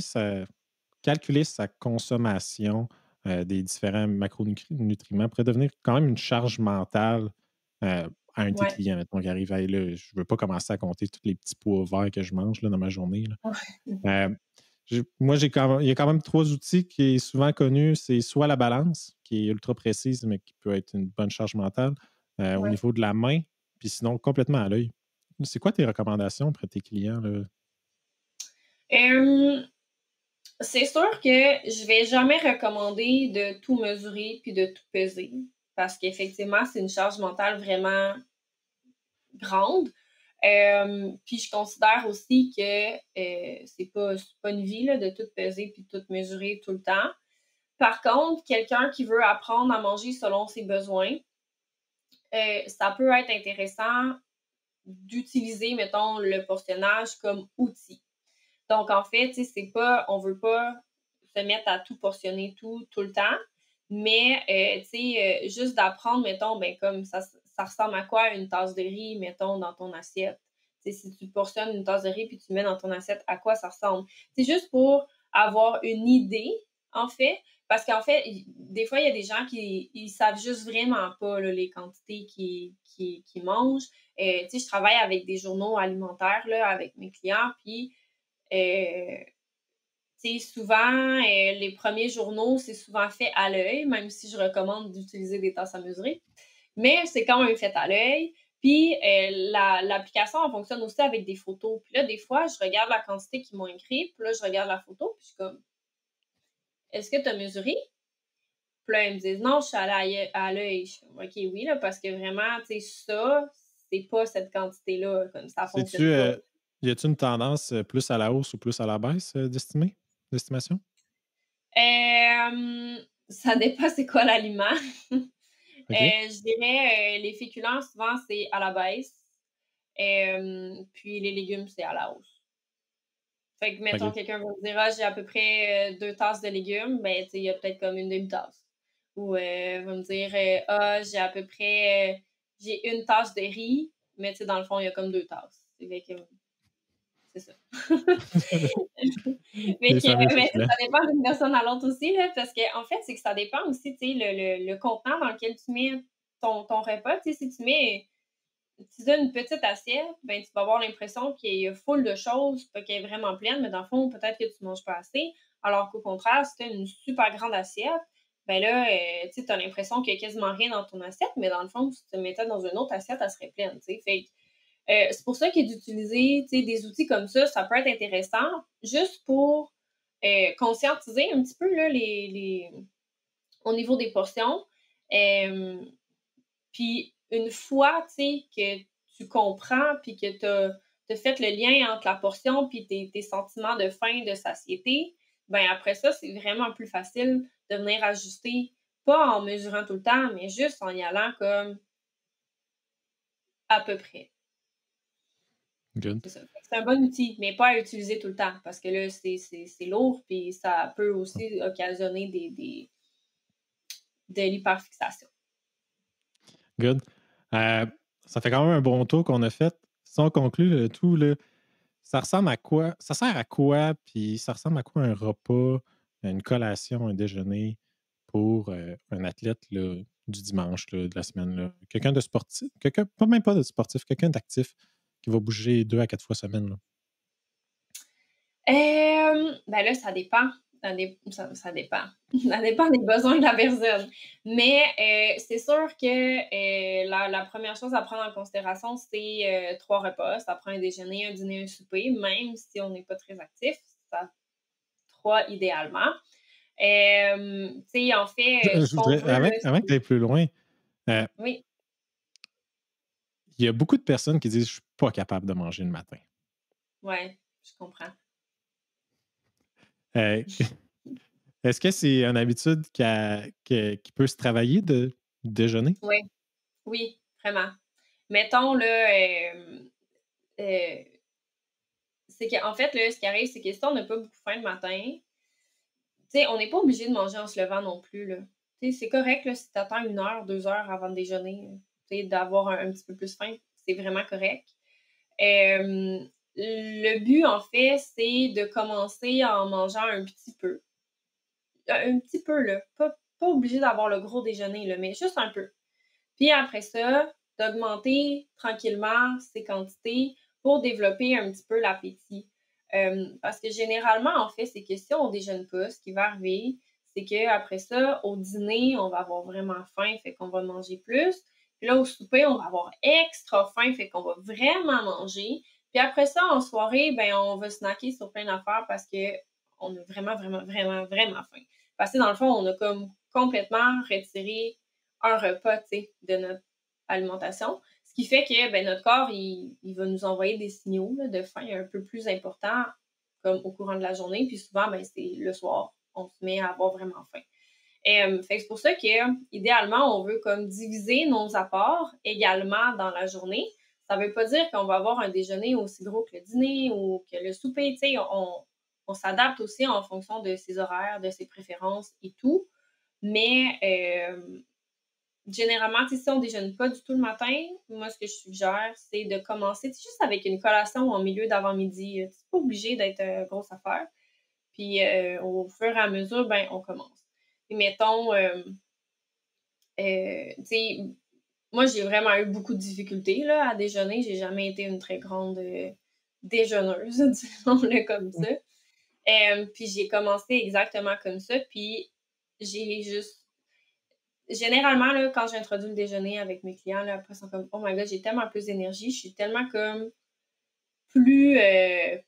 Speaker 1: calculer sa consommation des différents macronutriments pourrait devenir quand même une charge mentale à un de tes
Speaker 2: Ouais.
Speaker 1: clients. Mettons, qui arrive, hey, là, je ne veux pas commencer à compter tous les petits pois verts que je mange là, dans ma journée. Là. Euh, moi, il y a quand même trois outils qui est souvent connu. C'est soit la balance, qui est ultra précise, mais qui peut être une bonne charge mentale au
Speaker 2: Ouais.
Speaker 1: niveau de la main, puis sinon complètement à l'œil. C'est quoi tes recommandations pour tes clients? Là?
Speaker 2: Euh, c'est sûr que je vais jamais recommander de tout mesurer puis de tout peser parce qu'effectivement, c'est une charge mentale vraiment grande. Puis je considère aussi que c'est pas une vie là, de tout peser puis de tout mesurer tout le temps. Par contre, quelqu'un qui veut apprendre à manger selon ses besoins, ça peut être intéressant d'utiliser, mettons, le portionnage comme outil. Donc, en fait, on veut pas se mettre à tout portionner tout le temps, mais, juste d'apprendre, mettons, ben, comme ça ressemble à quoi une tasse de riz, mettons, dans ton assiette. Si tu portionnes une tasse de riz puis tu mets dans ton assiette, à quoi ça ressemble? C'est juste pour avoir une idée, en fait, parce qu'en fait, des fois, il y a des gens qui ils savent juste vraiment pas là, les quantités qu'ils mangent. Je travaille avec des journaux alimentaires là, avec mes clients, puis souvent, les premiers journaux, c'est souvent fait à l'œil, même si je recommande d'utiliser des tasses à mesurer. Mais c'est quand même fait à l'œil. Puis l'application, elle fonctionne aussi avec des photos. Puis là, des fois, je regarde la quantité qu'ils m'ont écrit, puis là, je regarde la photo, puis je suis comme, est-ce que tu as mesuré? Puis là, ils me disent: «Non, je suis allée à l'œil». Je suis comme: «OK, oui, là, parce que vraiment, tu sais, ça, c'est pas cette quantité-là, comme ça
Speaker 1: Sais-tu,
Speaker 2: fonctionne pas».
Speaker 1: y a-tu une tendance plus à la hausse ou plus à la baisse d'estimation?
Speaker 2: Ça dépend c'est quoi l'aliment.
Speaker 1: OK.
Speaker 2: Je dirais, les féculents, souvent, c'est à la baisse, puis les légumes, c'est à la hausse. Fait que, mettons,
Speaker 1: OK.
Speaker 2: quelqu'un va me dire: «Ah, j'ai à peu près, 2 tasses de légumes», ben, tu sais, il y a peut-être comme une demi-tasse. Ou, va me dire, «Ah, j'ai à peu près, j'ai 1 tasse de riz», mais tu sais, dans le fond, il y a comme 2 tasses. Fait que, c'est ça.
Speaker 1: Les fameux
Speaker 2: Mais
Speaker 1: féculents.
Speaker 2: ça dépend d'une personne à l'autre aussi, là, parce qu'en fait, c'est que ça dépend aussi, tu sais, le contenant dans lequel tu mets ton repas. Tu sais, si tu donnes une petite assiette, ben, tu vas avoir l'impression qu'il y a full de choses, pas qu'elle est vraiment pleine, mais dans le fond, peut-être que tu manges pas assez. Alors qu'au contraire, si tu as une super grande assiette, ben là, tu sais, tu as l'impression qu'il y a quasiment rien dans ton assiette, mais dans le fond, si tu te mettais dans une autre assiette, elle serait pleine, tu sais. Fait que, c'est pour ça que d'utiliser, tu sais, des outils comme ça peut être intéressant juste pour, conscientiser un petit peu là les au niveau des portions. Hem Puis une fois, tu sais, que tu comprends puis que tu as fait le lien entre la portion puis tes sentiments de faim, de satiété, ben après ça, c'est vraiment plus facile de venir ajuster, pas en mesurant tout le temps, mais juste en y allant comme à peu près.
Speaker 1: Good.
Speaker 2: C'est ça. Fait que c'est un bon outil, mais pas à utiliser tout le temps parce que là, c'est lourd puis ça peut aussi occasionner de l'hyperfixation.
Speaker 1: Good. Euh, Ça fait quand même un bon tour qu'on a fait. Si on conclut le tout, là, ça ressemble à quoi? Ça sert à quoi? Puis ça ressemble à quoi un repas, une collation, un déjeuner pour un athlète là, du dimanche, là, de la semaine? Là? Quelqu'un de sportif, quelqu'un, pas même pas de sportif, quelqu'un d'actif qui va bouger 2 à 4 fois semaine. Là.
Speaker 2: Ben là, ça dépend. Ça dépend. Ça dépend des besoins de la personne. Mais, c'est sûr que, la 1re chose à prendre en considération, c'est, 3 repas. Ça prend un déjeuner, un dîner, un souper, même si on n'est pas très actif, ça 3 idéalement. Tu sais, en fait,
Speaker 1: Je
Speaker 2: ce qu'on
Speaker 1: voudrais,
Speaker 2: veut là,
Speaker 1: avant que tu ailles plus loin, euh,
Speaker 2: oui,
Speaker 1: il y a beaucoup de personnes qui disent je suis pas capable de manger le matin.
Speaker 2: ouais, je comprends.
Speaker 1: Euh, Est-ce que c'est une habitude qui peut se travailler de déjeuner?
Speaker 2: Oui, oui, vraiment. Mettons là, heu c'est qu'en fait, là, ce qui arrive, c'est que si on n'a pas beaucoup faim le matin, tu sais, on n'est pas obligé de manger en se levant non plus, là. Tu sais, c'est correct, là, si tu attends 1 heure, 2 heures avant le déjeuner, tu sais, d'avoir un petit peu plus faim, c'est vraiment correct. Le but, en fait, c'est de commencer en mangeant un petit peu. Un petit peu, là, pas obligé d'avoir le gros déjeuner, là, mais juste un peu. Puis après ça, d'augmenter tranquillement ses quantités pour développer un petit peu l'appétit. Parce que généralement, en fait, c'est que si on déjeune pas, ce qui va arriver, c'est qu'après ça, au dîner, on va avoir vraiment faim, fait qu'on va manger plus. Puis là, au souper, on va avoir extra faim, fait qu'on va vraiment manger. Puis après ça, en soirée, ben, on va snacker sur plein d'affaires parce qu'on a vraiment, vraiment, vraiment, vraiment faim. Parce que dans le fond, on a comme complètement retiré un repas, tu sais, de notre alimentation. Ce qui fait que, ben, notre corps, il va nous envoyer des signaux là, de faim un peu plus importants, comme au courant de la journée. Puis souvent, ben, c'est le soir, on se met à avoir vraiment faim. Fait que c'est pour ça que, idéalement, on veut comme diviser nos apports également dans la journée. Ça ne veut pas dire qu'on va avoir un déjeuner aussi gros que le dîner ou que le souper. Tu sais, on s'adapte aussi en fonction de ses horaires, de ses préférences et tout. Mais généralement, tu sais, si on déjeune pas du tout le matin, moi, ce que je suggère, c'est de commencer, tu sais, juste avec une collation en milieu d'avant-midi. C'est pas obligé d'être, grosse affaire. Puis, au fur et à mesure, ben, on commence. Et mettons, tu sais, moi, j'ai vraiment eu beaucoup de difficultés, là, à déjeuner. J'ai jamais été une très grande, déjeuneuse, disons-le comme ça. Puis j'ai commencé exactement comme ça, puis j'ai juste généralement, là, quand j'introduis le déjeuner avec mes clients, là, après, ils sont comme: «Oh my god, j'ai tellement plus d'énergie, je suis tellement comme plus,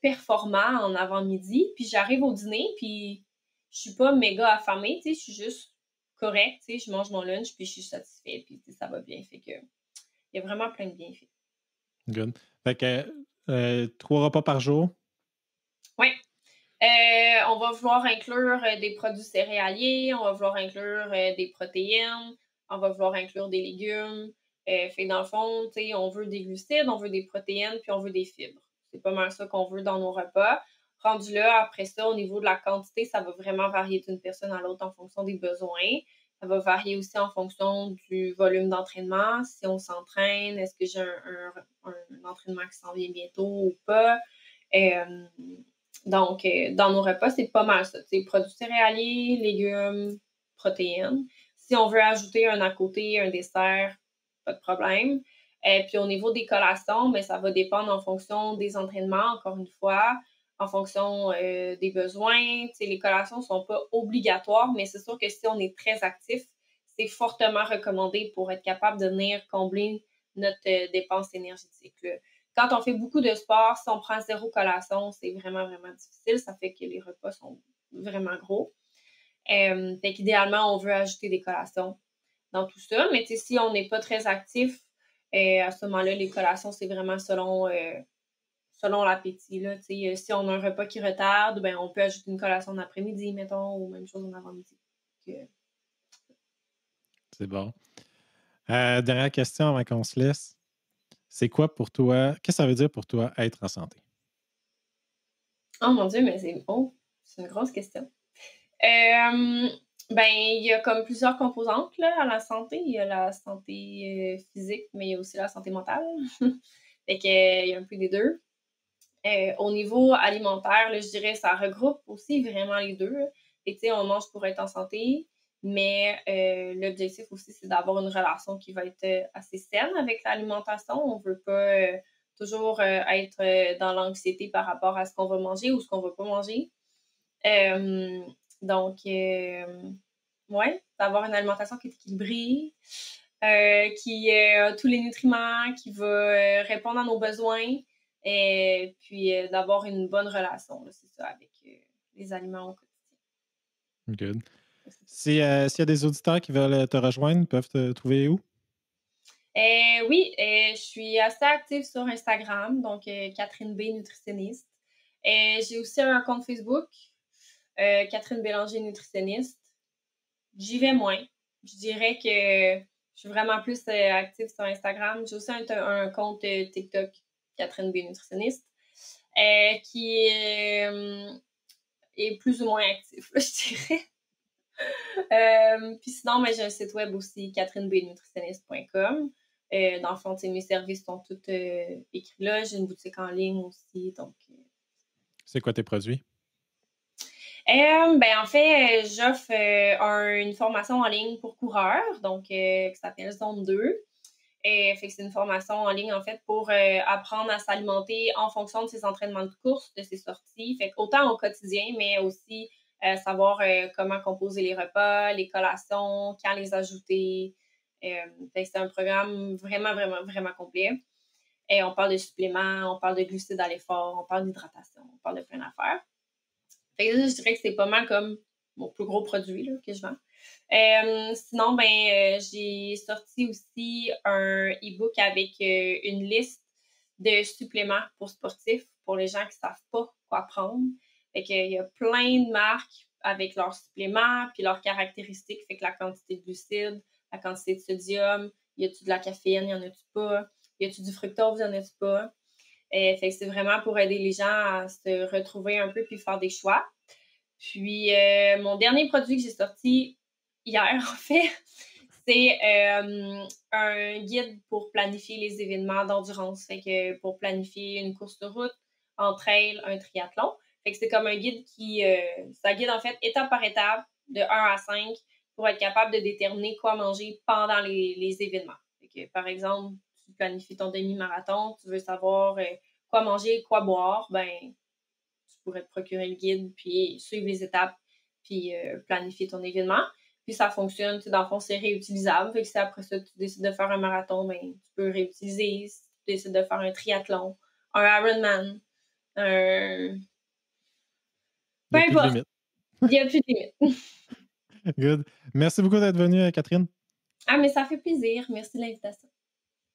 Speaker 2: performant en avant-midi». Puis j'arrive au dîner, puis je suis pas méga affamée, tu sais, je suis juste correct, tu sais, je mange mon lunch, puis je suis satisfaite, puis ça va bien. Fait que il y a vraiment plein de bienfaits.
Speaker 1: Good. Fait que 3 repas par jour.
Speaker 2: Oui. On va vouloir inclure des produits céréaliers, on va vouloir inclure des protéines, on va vouloir inclure des légumes. Fait que dans le fond, tu sais, on veut des glucides, on veut des protéines, puis on veut des fibres. C'est pas mal ça qu'on veut dans nos repas. Rendu là, après ça, au niveau de la quantité, ça va vraiment varier d'une personne à l'autre en fonction des besoins. Ça va varier aussi en fonction du volume d'entraînement. Si on s'entraîne, est-ce que j'ai un entraînement qui s'en vient bientôt ou pas? Euh, donc, dans nos repas, c'est pas mal ça. Produits céréaliers, légumes, protéines. Si on veut ajouter un à côté, un dessert, pas de problème. Puis au niveau des collations, mais ça va dépendre en fonction des entraînements, encore une fois, en fonction des besoins. Les collations ne sont pas obligatoires, mais c'est sûr que si on est très actif, c'est fortement recommandé pour être capable de venir combler notre dépense énergétique, là. Quand on fait beaucoup de sport, si on prend 0 collation, c'est vraiment, vraiment difficile. Ça fait que les repas sont vraiment gros. Fait qu'idéalement, on veut ajouter des collations dans tout ça. Mais si on n'est pas très actif, à ce moment-là, les collations, c'est vraiment selon l'appétit, là. Si on a un repas qui retarde, ben, on peut ajouter une collation en après-midi, mettons, ou même chose en avant-midi.
Speaker 1: C'est bon. Dernière question avant qu'on se laisse. C'est quoi pour toi, qu'est-ce que ça veut dire pour toi être en santé?
Speaker 2: Oh mon Dieu, mais c'est c'est une grosse question. Ben, il y a comme plusieurs composantes là, à la santé. Il y a la santé physique, mais il y a aussi la santé mentale. Fait que, il y a un peu des deux. Au niveau alimentaire, là, je dirais ça regroupe aussi vraiment les deux. Et tu sais, on mange pour être en santé, mais l'objectif aussi, c'est d'avoir une relation qui va être assez saine avec l'alimentation. On veut pas toujours être dans l'anxiété par rapport à ce qu'on va manger ou ce qu'on va pas manger. Donc, ouais, d'avoir une alimentation qui est équilibrée, qui a tous les nutriments, qui va répondre à nos besoins, et puis d'avoir une bonne relation, là, c'est ça, avec les aliments au quotidien.
Speaker 1: Good. S'il y a des auditeurs qui veulent te rejoindre, ils peuvent te trouver où?
Speaker 2: Oui, je suis assez active sur Instagram, donc Catherine B, nutritionniste. J'ai aussi un compte Facebook, Catherine Bélanger, nutritionniste. J'y vais moins. Je dirais que je suis vraiment plus active sur Instagram. J'ai aussi un compte TikTok, Catherine B, nutritionniste, qui est plus ou moins actif, là, je dirais. Puis sinon, j'ai un site web aussi, catherinebnutritionniste.com. Dans le fond, mes services sont tous écrits là. J'ai une boutique en ligne aussi. Donc,
Speaker 1: C'est quoi tes produits?
Speaker 2: en fait, j'offre une formation en ligne pour coureurs, donc qui s'appelle Zone 2. Fait que c'est une formation en ligne, en fait, pour apprendre à s'alimenter en fonction de ses entraînements de course, de ses sorties. Fait qu'autant au quotidien, mais aussi savoir comment composer les repas, les collations, quand les ajouter. Fait que c'est un programme vraiment, vraiment, vraiment complet. Et on parle de suppléments, on parle de glucides à l'effort, on parle d'hydratation, on parle de plein d'affaires. Fait que je dirais que c'est pas mal comme mon plus gros produit là, que je vends. Sinon, j'ai sorti aussi un e-book avec une liste de suppléments pour sportifs, pour les gens qui ne savent pas quoi prendre. Fait qu'il y a plein de marques avec leurs suppléments puis leurs caractéristiques. Fait que la quantité de glucides, la quantité de sodium, y a-tu de la caféine, y en a-tu pas? Y a-tu du fructose, y en a-tu pas? Fait que c'est vraiment pour aider les gens à se retrouver un peu puis faire des choix. Puis, mon dernier produit que j'ai sorti hier, en fait, c'est un guide pour planifier les événements d'endurance. Fait que pour planifier une course de route, un trail, un triathlon. Fait que c'est comme un guide ça guide en fait étape par étape, de 1 à 5, pour être capable de déterminer quoi manger pendant les événements. Fait que, par exemple, tu planifies ton demi-marathon, tu veux savoir quoi manger, quoi boire, ben tu pourrais te procurer le guide, puis suivre les étapes, puis planifier ton événement. Puis ça fonctionne, tu sais, dans le fond, c'est réutilisable. Fait que si après ça, tu décides de faire un marathon, ben, tu peux réutiliser. Si tu décides de faire un triathlon, un Ironman, un...
Speaker 1: Il
Speaker 2: Peu
Speaker 1: n'y a plus de
Speaker 2: importe,
Speaker 1: limite.
Speaker 2: il n'y a plus de limite.
Speaker 1: Good. Merci beaucoup d'être venue, Catherine.
Speaker 2: Ah, mais ça fait plaisir. Merci de l'invitation.